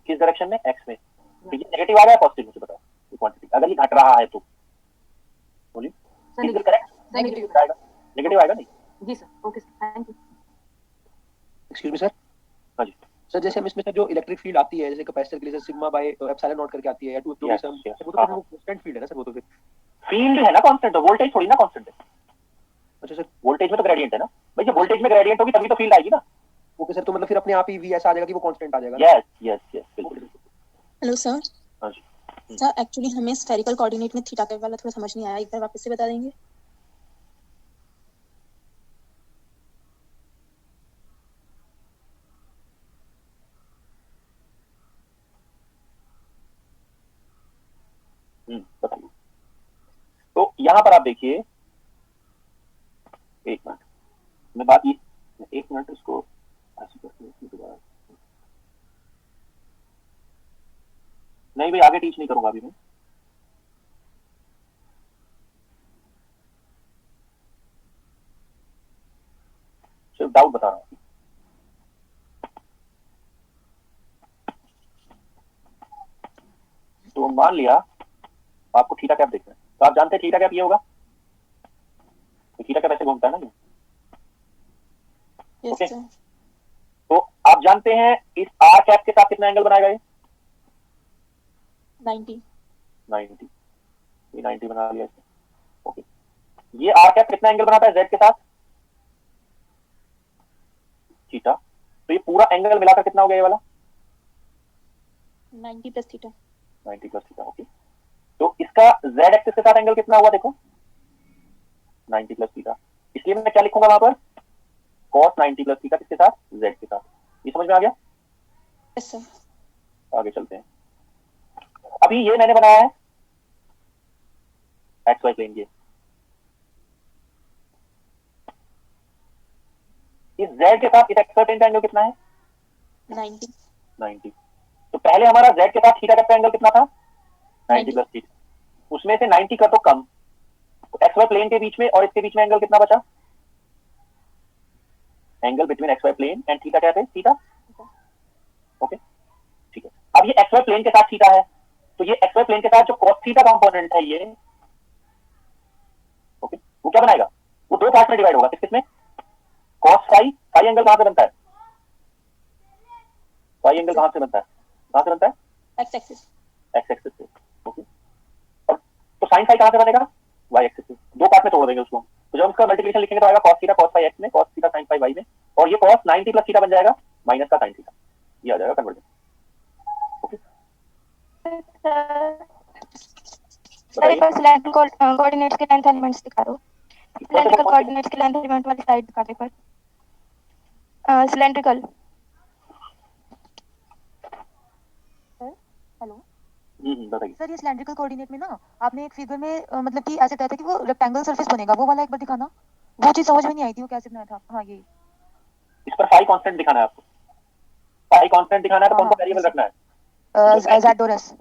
किस डायरेक्शन में? एक्स में। तो ये नेगेटिव आ रहा है पॉजिटिव? मुझे बताओ ये क्वांटिटी अगर ये घट रहा है तो बोलिए। Sir is correct? नेगेटिव आएगा, नेगेटिव आएगा नहीं? जी sir. Okay sir, thank you. Excuse me sir. हाँ जी सर जैसे हम इसमें सर जो इलेक्ट्रिक फील्ड आती है जैसे कैपेसिटर के लिए सिग्मा बाय एप्सिलॉन नॉट करके आती है या 2 Yes, सम, yes, वो तो हाँ, फिर वो कांस्टेंट फील्ड है ना सर, वो तो फिर। फील्ड है ना कांस्टेंट, वोल्टेज थोड़ी ना कांस्टेंट है। अच्छा सर, वोल्टेज में तो ग्रेडियंट है ना भाई, जब वोल्टेज में ग्रेडियंट होगी तभी तो फील्ड आएगी ना। ओके सर, तो मतलब फिर अपने आप ही वी ऐसा आ जाएगा कि वो कांस्टेंट आ जाएगा ना? यस यस यस, बिल्कुल। Hello sir. हाँ जी, सर एक्चुअली हमें स्फेरिकल कोऑर्डिनेट में थीटा का वाला थोड़ा समझ नहीं आया, एक बार वापस से बता देंगे? बताइए। तो यहाँ पर आप देखिए, एक मिनट मैं बात ये, एक मिनट इसको ऐसे करते हैं, इसमें दोबारा नहीं भाई, आगे टीच नहीं करूंगा अभी मैं। सिर्फ डाउट बता रहा हूँ। तो मान लिया आपको थीटा कैप देखना है, तो आप जानते हैं थीटा कैप ये होगा, तो थीटा कैप ऐसे घूमता है ना ये। Yes Okay. सर। तो आप जानते हैं इस आर कैप के साथ कितना एंगल बनाएगा ये? 90। 90। ये 90 बना लिया इसने। ओके, ये आर कैप कितना एंगल बनाता है जेड के साथ? थीटा। तो ये पूरा एंगल मिलाकर कितना हो गया ये वाला? 90 plus theta. 90 plus theta. Okay, तो इसका जेड एक्सिस के साथ एंगल कितना हुआ देखो? 90 प्लस थीटा। इसलिए मैं क्या लिखूंगा वहां पर? cos 90 प्लस थीटा किसके साथ? जेड के साथ। ये समझ में आ गया? Yes sir. आगे चलते हैं। अभी ये मैंने बनाया है एक्स वाई प्लेन, ये इस जेड के साथ इस एक्स वाई प्लेन का एंगल कितना है? 90। 90। तो पहले हमारा जेड के साथ थीटा का एंगल कितना था? 90 प्लस थीटा। उसमें से 90 कर दो कम, तो एक्स वाई प्लेन के बीच में और इसके बीच में एंगल कितना बचा? Angle between x Y plane and theta क्या है? थीटा। ओके, ठीक है। अब ये एक्स वाई प्लेन के साथ थीटा है, तो ये एक्स वाई प्लेन के साथ जो cos थीटा कंपोनेंट है ये, ओके, वो क्या बनाएगा? वो दो पार्ट में डिवाइड होगा। किस किस में? cos phi. फाई एंगल कहां से बनता है? फाई एंगल कहां से बनता है? कहां से बनता है? X axis. एक्स एक्सिस से। ओके, और तो sin फाई कहां से बनेगा? y एक्सिस से। दो पार्ट में तोड़ देंगे उसको। तो जब हम इसका मल्टीप्लिकेशन लिखेंगे तो आएगा cos theta cos phi x में, cos theta sin phi y में, और ये cos 90 प्लस थीटा बन जाएगा माइनस का sin थीटा। ये आ जाएगा कन्वर्जन। ओके, सर एक बार सिलेंड्रिकल कोऑर्डिनेट्स के लेंथ एलिमेंट्स दिखा दो। सिलेंड्रिकल कोऑर्डिनेट्स के लेंथ एलिमेंट वाली साइड दिखा दे पर। सिलेंड्रिकल। हेलो बताइए। सर, ये सिलेंड्रिकल कोऑर्डिनेट में ना आपने एक फिगर में मतलब कि ऐसे बताया था कि वो रेक्टेंगल सरफेस बनेगा, वो वाला एक बार दिखाना। वो चीज समझ में नहीं आई थी, वो कैसे बनाया था। हाँ, ये इस पर फाई कांस्टेंट दिखाना है आपको। फाई कांस्टेंट दिखाना है तो कौन सा वेरिएबल रखना है? जेड और एस।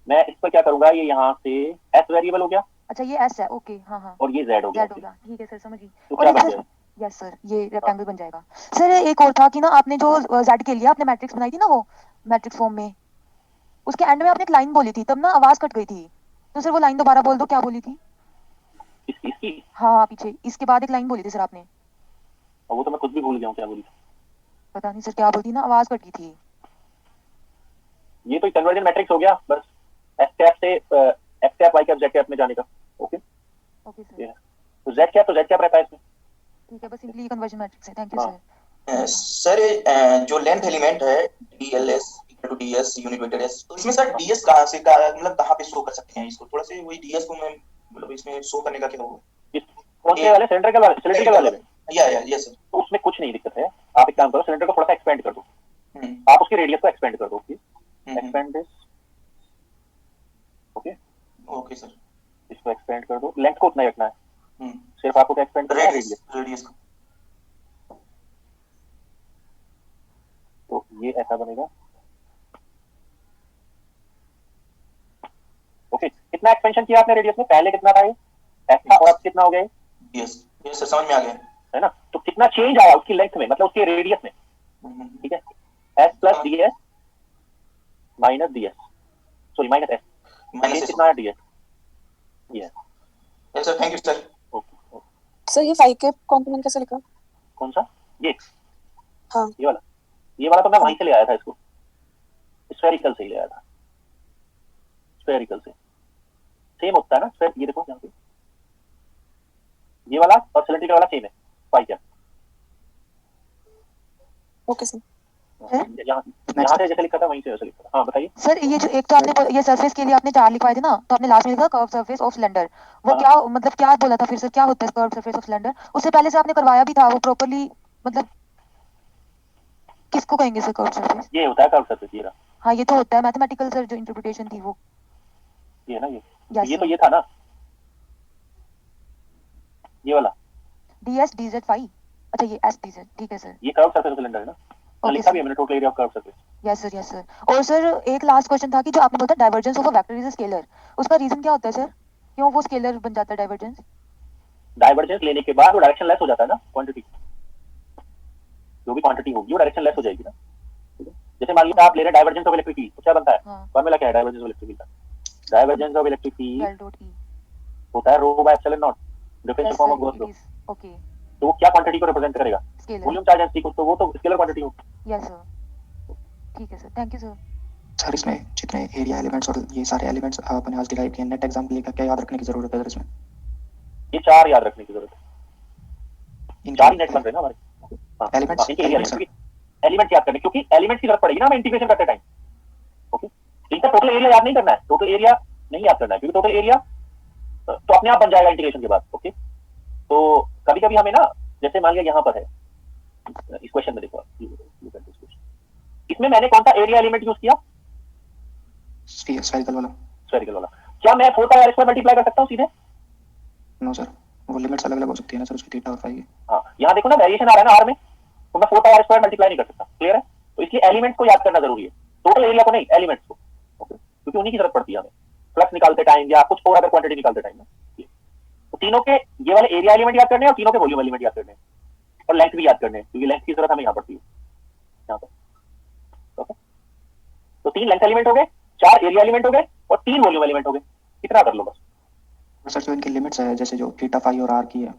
मैं इस पर क्या करूंगा, ये यहाँ से एस वेरिएबल हो गया अच्छा, ये एस है। ओके, हाँ हाँ, और ये जेड हो गया। जेड होगा। ठीक है सर, समझ गई। तो और क्या एक बन सर, गया? यस सर, ये रेक्टेंगल बन जाएगा। सर एक और था कि ना आपने जो जेड के लिए आपने मैट्रिक्स बनाई थी ना, वो मैट्रिक्स फॉर्म में, उसके एंड में आपने एक लाइन बोली थी, तब ना आवाज कट गई थी। तो सर वो लाइन दोबारा बोल दो, क्या बोली थी? इसकी हाँ, पीछे इसके बाद एक लाइन बोली थी सर आपने। और वो तो मैं खुद भी भूल गया हूँ क्या बोली। पता नहीं सर क्या बोली ना, आवाज कट गई थी। ये तो कन्वर्जन मैट्रिक्स हो गया बस, एस कैप से X cap Y cap Z cap में जाने का। Okay, okay sir. तो z क्या रहता है इसमें? ठीक है, बस सिंपली कन्वर्जन मैट्रिक्स है। थैंक यू हाँ। सर। सर जो लेंथ एलिमेंट है DLS equal to DS unit vector S, तो इसमें सर DS कहाँ से मतलब कहाँ पे शो कर सकते हैं इसको? थोड़ा से वही DS को मैं मतलब इसमें शो करने का क्या होगा? कौन से वाले? सिलेंड्रिकल वाले में? या यस सर। तो उसमें कुछ नहीं दिक्कत है। आप एक काम करो, सिलेंडर को थोड़ा सा एक्सपेंड कर दो, आप उसके रेडियस को एक्सपेंड कर दो please. Expand this, okay okay sir. इसको एक्सपेंड कर दो, लेंथ को उतना ही रखना है, सिर्फ आपको क्या एक्सपेंड करना है? रेडियस को। तो ये ऐसा बनेगा, ओके। कितना एक्सपेंशन किया आपने रेडियस में? पहले कितना था ये? S था, और अब कितना हो गया? यस सर, समझ में आ गया है ना? तो कितना चेंज आया उसकी लेंथ में, मतलब उसके रेडियस में, ठीक है? S plus DS minus DS, sorry minus S, minus कितना है? DS। Yes sir, thank you sir. Okay. Sir ये 5 के कॉम्पोनेंट कैसे लिखा? कौन सा? ये? हाँ ये वाला तो मैं वहीं से ले आया था, इसको स्फेरिकल से ही ले आया था, स्फेरिकल से सेम होता है ना। ये देखो यहाँ पे, ये वाला और सिलेंड्रिकल वाला सेम है, 5 क्या? Okay sir. यहाँ से जैसे लिखा था वहीं से वैसे लिखा था। हाँ बताइए सर ये जो एक तो आपने ये सरफेस के लिए आपने 4 लिखवाए थे ना, तो आपने लास्ट में लिखा कर्व सरफेस ऑफ सिलेंडर, वो क्या मतलब क्या बोला था फिर सर? क्या होता है कर्व सरफेस ऑफ सिलेंडर? उससे पहले से आपने करवाया भी था वो प्रॉपर्ली, मतलब किसको कहेंगे सर कर्व सरफेस? ये होता है कर्व सरफेस, ये रहा। हाँ ये तो होता है मैथमेटिकल सर, जो इंटरप्रिटेशन थी वो ये ना, ये Yes, ये तो sir. ये था ना, ये वाला DS DZ फाई। अच्छा ये S DZ, ठीक है सर। ये कर्व सरफेस सिलेंडर है ना, Okay, लिखा sir. भी है मैंने, total area of curve surface. Yes sir. और सर एक लास्ट क्वेश्चन था कि जो आपने बोला divergence of a vector is a scalar, उसका रीजन क्या होता है सर? क्यों वो स्केलर बन जाता है डाइवर्जेंस? डाइवर्जेंस लेने के बाद वो डायरेक्शन लेस हो जाता है ना, क्वांटिटी, जो भी क्वांटिटी होगी वो डायरेक्शन लेस हो जाएगी ना। जैसे मान लीजिए आप ले रहे हैं डाइवर्जेंस ऑफ इलेक्ट्रिक फील्ड, तो क्या बनता है? फॉर्मूला क्या है डाइवर्जेंस ऑफ इलेक्ट्रिक फील्ड का? डाइवर्जेंस ऑफ इलेक्ट्रिक फील्ड होता है rho by epsilon naught, differential form of Gauss law. Okay, तो वो क्या क्वांटिटी को रिप्रेजेंट करेगा? स्केलर। वॉल्यूम चार्ज डेंसिटी को, तो वो तो स्केलर क्वांटिटी होगी। यस सर, ठीक है sir, thank you sir. Sir इसमें जितने एरिया एलिमेंट्स और ये सारे एलिमेंट्स अपने आज डिराइव किए, नेट एग्जांपल का क्या याद रखने की जरूरत है सर इसमें? ये 4 याद रखने की जरूरत है, 4 ही नेट बन रहे हैं ना हमारे। एलिमेंट्स एलिमेंट याद करने, क्योंकि एलिमेंट्स की जरूरत पड़ेगी ना हमें इंटीग्रेशन करते टाइम। ओके, इनका टोटल एरिया याद नहीं करना है, टोटल एरिया नहीं याद करना है, क्योंकि टोटल एरिया तो अपने आप बन जाएगा इंटीग्रेशन के बाद। ओके, तो कभी कभी हमें ना, जैसे मान लिया यहाँ पर है इस क्वेश्चन में, देखो इसमें मैंने कौन सा एरिया एलिमेंट यूज किया? स्फेरिकल वाला। क्या मैं 4 पाई r स्क्वायर मल्टीप्लाई कर सकता हूँ सीधे? नो सर, वो लिमिट्स अलग अलग हो सकती है ना सर उसकी, थीटा और फाई। हाँ, यहाँ देखो ना वेरिएशन आ रहा है ना r में, तो मैं 4 पाई r स्क्वायर मल्टीप्लाई नहीं कर सकता। क्लियर है? तो इसलिए एलिमेंट्स को याद करना जरूरी है, टोटल एरिया को नहीं, एलिमेंट्स को। ओके, क्योंकि उन्हीं की जरूरत पड़ती है हमें फ्लक्स निकालते टाइम या कुछ और अदर क्वांटिटी निकालते टाइम। तो तीनों के ये वाले एरिया एलिमेंट याद करने हैं और तीनों के वॉल्यूम एलिमेंट याद करने हैं, और लेंथ भी याद करने हैं, क्योंकि लेंथ की जरूरत हमें यहाँ पड़ती है यहाँ पर। ओके, तो 3 लेंथ एलिमेंट हो गए, 4 एरिया एलिमेंट हो गए और 3 वॉल्यूम एलिमेंट हो गए। कितना कर लो बस। सर जो इनकी लिमिट्स है, जैसे जो थीटा फाई और आर की है,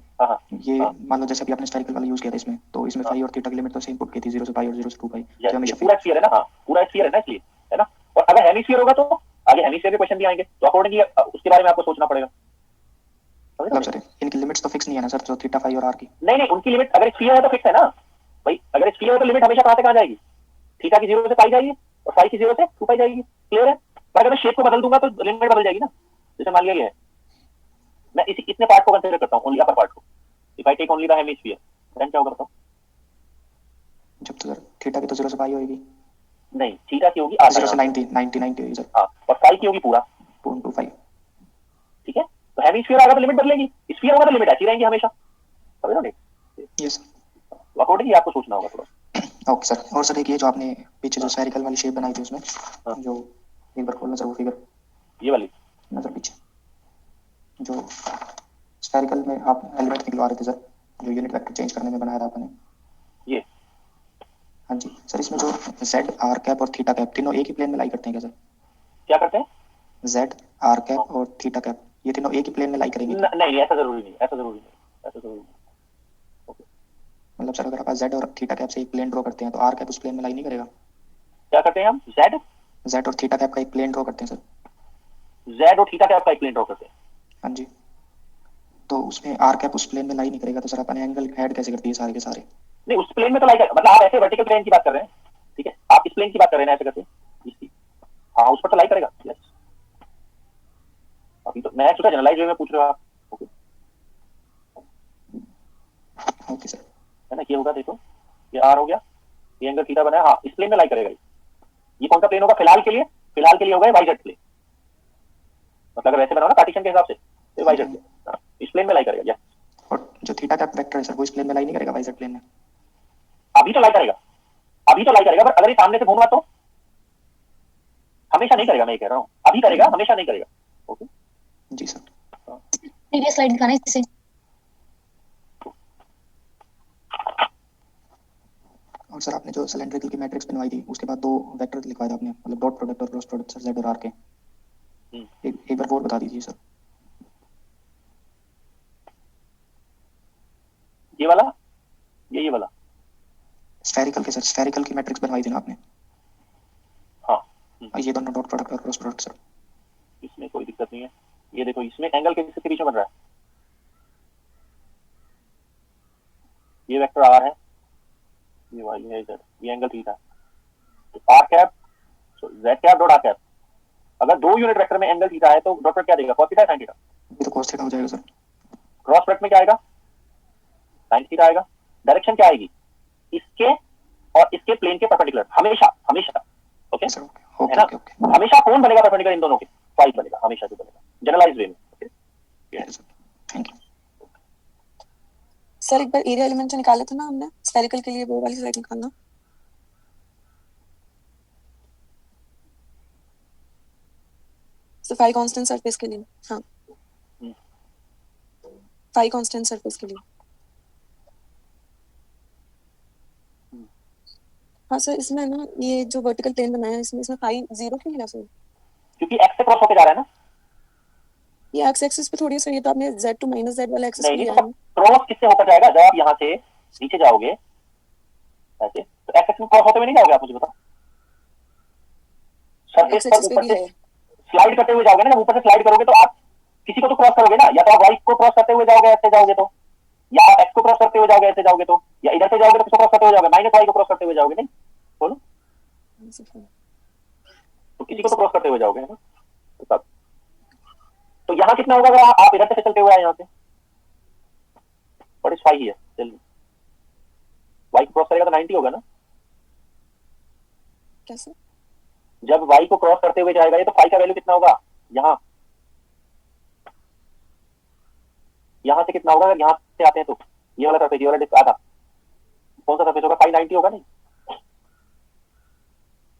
ये मान लो जैसे अभी आपने स्फेरिकल वाला यूज किया था इसमें, तो इसमें फाई और थीटा की लिमिट तो सेम पुट की थी, 0 से पाई और 0 से 2 पाई, जो हमेशा पूरा स्फीयर है ना। हाँ, पूरा स्फीयर है ना, इसलिए है ना। और अगर हेमिस्फीयर होगा तो आगे हेमिस्फीयर के क्वेश्चन भी आएंगे, तो अकॉर्डिंगली उसके बारे में आपको सोचना पड़ेगा। मतलब सर इनकी लिमिट्स तो फिक्स नहीं है ना सर, जो थीटा फाई और आर की? नहीं, उनकी लिमिट अगर स्फीयर है तो फिक्स है ना भाई। अगर स्फीयर है तो लिमिट हमेशा कहां से कहां जाएगी? थीटा की 0 से पाई जाएगी और फाई की 0 से 2 पाई जाएगी। क्लियर है? पर अगर मैं शेप को बदल दूंगा तो लिमिट बदल जाएगी ना। जैसे मान लिया ये है, मैं इतने पार्ट को कंसीडर करता हूं, ओनली अपर पार्ट को। If I take only the hemisphere, then क्या करता हूं? जब तो सर थीटा की तो 0 से पाई होगी। नहीं, थीटा की होगी 0 से 90 होगी सर। हां, और फाई की होगी पूरा 2.25। ठीक है, तो हेमिस्फीयर आएगा तो लिमिट बदलेगी, स्फीयर होगा तो लिमिट ऐसी रहेंगी हमेशा। समझ रहे हो? यस, अकॉर्डिंगली आपको सोचना होगा थोड़ा। Okay sir. और सर एक ये जो आपने पीछे जो स्फेरिकल वाली शेप बनाई थी उसमें, जो एक बार खोलना सर वो फिगर, ये वाली नजर पीछे, जो स्फेरिकल में आप एलिमेंट निकलवा रहे थे सर, जो यूनिट वेक्टर चेंज करने में बनाया था आपने, ये। हाँ जी सर, इसमें जो जेड आर कैप और थीटा कैप तीनों एक ही प्लेन में लाई करते हैं क्या सर? क्या करते हैं? जेड आर कैप और थीटा कैप ये तीनों एक ही प्लेन में लाई करेंगे? नहीं, ऐसा जरूरी नहीं। मतलब सर अगर आप जेड और थीटा कैप से एक प्लेन ड्रॉ करते हैं तो आर कैप उस प्लेन में लाई नहीं करेगा? क्या करते हैं हम? जेड और थीटा कैप का एक प्लेन ड्रॉ करते हैं सर। जेड और थीटा कैप का एक प्लेन ड्रॉ करते हैं। हाँ जी, तो उसमें आर कैप उस प्लेन में लाई नहीं करेगा, तो सर अपन एंगल ऐड कैसे करती है सारे के सारे? नहीं, उस प्लेन में तो लाई कर, मतलब आप ऐसे वर्टिकल प्लेन की बात कर रहे हैं, ठीक है, आप इस प्लेन की बात कर रहे हैं ऐसे करके इसकी, हाँ उस पर तो लाई करेगा। यस, अभी तो मैं सोचा जनरलाइज वे में पूछ रहे हो आप। Okay okay sir. है ना, ये होगा, देखो ये आर हो गया, ये एंगल थीटा बना है, हाँ इस प्लेन में लाई करेगा। ये कौन सा प्लेन होगा फिलहाल के लिए? फिलहाल के लिए होगा वाई जेड प्लेन, मतलब अगर वैसे बनाओ ना पार्टीशन के हिसाब से तो वाई जेड प्लेन इस प्लेन में लाई करेगा। यस, और जो थीटा का वेक्टर है सर वो इस प्लेन में लाई नहीं करेगा, वाई जेड प्लेन में? अभी तो लाई करेगा, अभी तो लाई करेगा, बट अगर ये सामने से घूमा तो हमेशा नहीं करेगा, मैं ये कह रहा हूँ, अभी करेगा हमेशा नहीं करेगा। ओके जी सर। प्रीवियस स्लाइड दिखाना है इसे। और सर आपने जो सिलेंड्रिकल की मैट्रिक्स बनवाई थी उसके बाद दो वेक्टर लिखवाए थे आपने, मतलब डॉट प्रोडक्ट और क्रॉस प्रोडक्ट सर जेड और आर के, एक बार और बता दीजिए सर। ये वाला, ये वाला स्फेरिकल के सर, स्फेरिकल की मैट्रिक्स बनवाई थी ना आपने? हाँ ये दोनों डॉट प्रोडक्ट और क्रॉस प्रोडक्ट सर। इसमें कोई दिक्कत नहीं है। ये देखो इसमें एंगल किसके बीच में बन रहा है, ये वेक्टर आर है, ये वाई है जेड, ये एंगल थीटा, तो R cap Z cap dot R cap, अगर दो यूनिट वेक्टर में एंगल थीटा है तो डॉट प्रोडक्ट क्या देगा, cos थीटा sin थीटा। ये तो cos थीटा हो जाएगा सर। क्रॉस प्रोडक्ट में क्या आएगा, sin थीटा आएगा। डायरेक्शन क्या आएगी, इसके और इसके प्लेन के परपेंडिकुलर, हमेशा हमेशा। ओके सर है ना, हमेशा कौन बनेगा परपेंडिकुलर इन दोनों के, फाई बनेगा, हमेशा जो बनेगा जनरलाइज्ड वे में। Okay thank you sir. एक बार एरिया एलिमेंट तो निकाले थे ना हमने स्फेरिकल के लिए, वो वाली स्लाइड निकालना। तो फाई कांस्टेंट सरफेस के लिए, हाँ फाई कांस्टेंट सरफेस के लिए। हाँ सर, इसमें ना ये जो वर्टिकल प्लेन बनाया है इसमें फाई 0 क्यों मिला सर? क्योंकि x से क्रॉस होके जा रहा है ना। ये एक्स एक्सिस पे थोड़ी सर, ये तो आपने z टू माइनस z वाला एक्सिस पे नहीं लिया तो है। क्रॉस किससे होकर जाएगा, जब आप यहाँ से नीचे जाओगे ऐसे तो x एक्सिस में क्रॉस होते हुए नहीं जाओगे, आप मुझे बताओ। सरफेस पर ऊपर से स्लाइड करते हुए जाओगे ना, जब ऊपर से स्लाइड करोगे तो आप किसी को तो क्रॉस करोगे ना, या तो आप y को क्रॉस करते हुए जाओगे ऐसे जाओगे तो, या आप x को क्रॉस करते हुए जाओगे ऐसे जाओगे तो, या इधर से जाओगे तो किसको क्रॉस करते हुए जाओगे, माइनस y को क्रॉस करते हुए जाओगे। नहीं बोलो, तो किसी को तो क्रॉस करते हुए जाओगे ना। तो यहाँ कितना होगा अगर आप इधर से चलते हुए आए यहाँ से, व्हाट इज फाई हियर, चलिए y को क्रॉस करेगा तो 90 होगा ना। कैसे? जब y को क्रॉस करते हुए जाएगा ये, तो फाई का वैल्यू कितना होगा, यहाँ से कितना होगा, अगर यहाँ से आते हैं तो ये वाला सरफेस, ये वाला डिस्क आधा, कौन सा सरफेस होगा, फाई 90 होगा। नहीं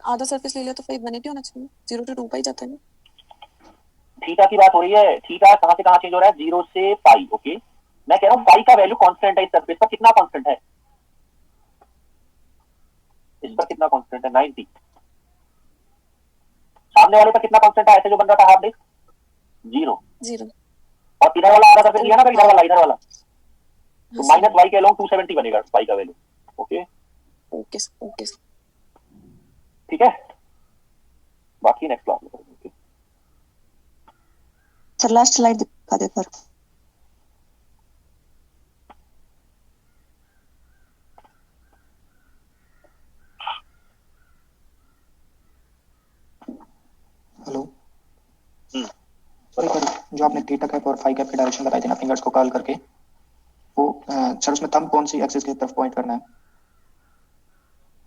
आधा सरफेस ले लिया तो फाई 180 होना चाहिए, 0 to 2 पाई जाता है ना। थीटा की बात हो रही है, थीटा कहाँ से कहाँ चेंज हो रहा है, 0 से पाई। ओके मैं कह रहा हूँ फाई का वैल्यू कांस्टेंट है इस सरफेस पर, कितना कांस्टेंट है इस पर, कितना कांस्टेंट है, 90। सामने वाले पर कितना कांस्टेंट है, ऐसे जो बन रहा था हाफ डिस्क 0, और इधर वाला आधा सरफेस लिया ना, इधर वाला तो माइनस वाई के अलोंग 270 बनेगा फाई का वैल्यू। ओके ओके ओके ठीक है, बाकी नेक्स्ट क्लास में करेंगे। सर लास्ट स्लाइड दिखा दे पर। हेलो सर, जो आपने थीटा कैप और फाई कैप के डायरेक्शन बताए थे ना फिंगर्स को कर्ल करके, वो सर उसमें थंब कौन सी एक्सिस की तरफ पॉइंट करना है?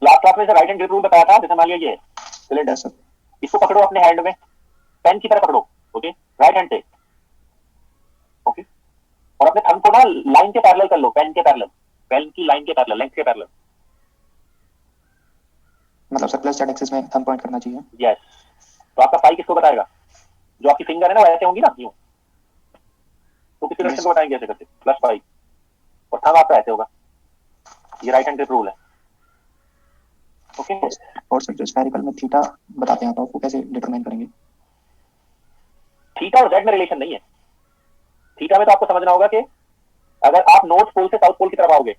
लास्ट क्लास में राइट हैंड ग्रिप रूल बताया था, जैसे मान लीजिए सिलेंडर, इसको पकड़ो अपने हैंड में, पेन की तरह पकड़ो, ओके राइट हैंड से, ओके और अपने थंब को ना लाइन के पैरेलल कर लो, पेन के पैरेलल, पेन की लाइन के पैरेलल, लेंथ के पैरेलल, मतलब सर प्लस जेड एक्सिस में थंब पॉइंट करना चाहिए। यस तो आपका फाई किसको बताएगा, जो आपकी फिंगर है ना वैसे होंगी ना यूं, तो किसी डायरेक्शन को बताएंगे ऐसे करके प्लस फाई, और थंब आपका ऐसे होगा। ये राइट हैंड ग्रिप रूल है। ओके और सर जो स्फेरिकल में थीटा बताते हैं आप, वो कैसे डिटरमाइन करेंगे? थीटा और जेड में रिलेशन नहीं है। थीटा में तो आपको समझना होगा कि अगर आप नॉर्थ पोल से साउथ पोल की तरफ आओगे,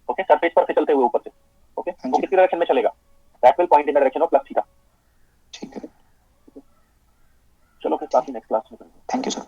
ओके सरफेस पर से चलते हुए ऊपर से, ओके तो किस डायरेक्शन में चलेगा, that will point in the direction of plus theta. ठीक है, चलो फिर बाकी नेक्स्ट क्लास में करेंगे। Thank you sir.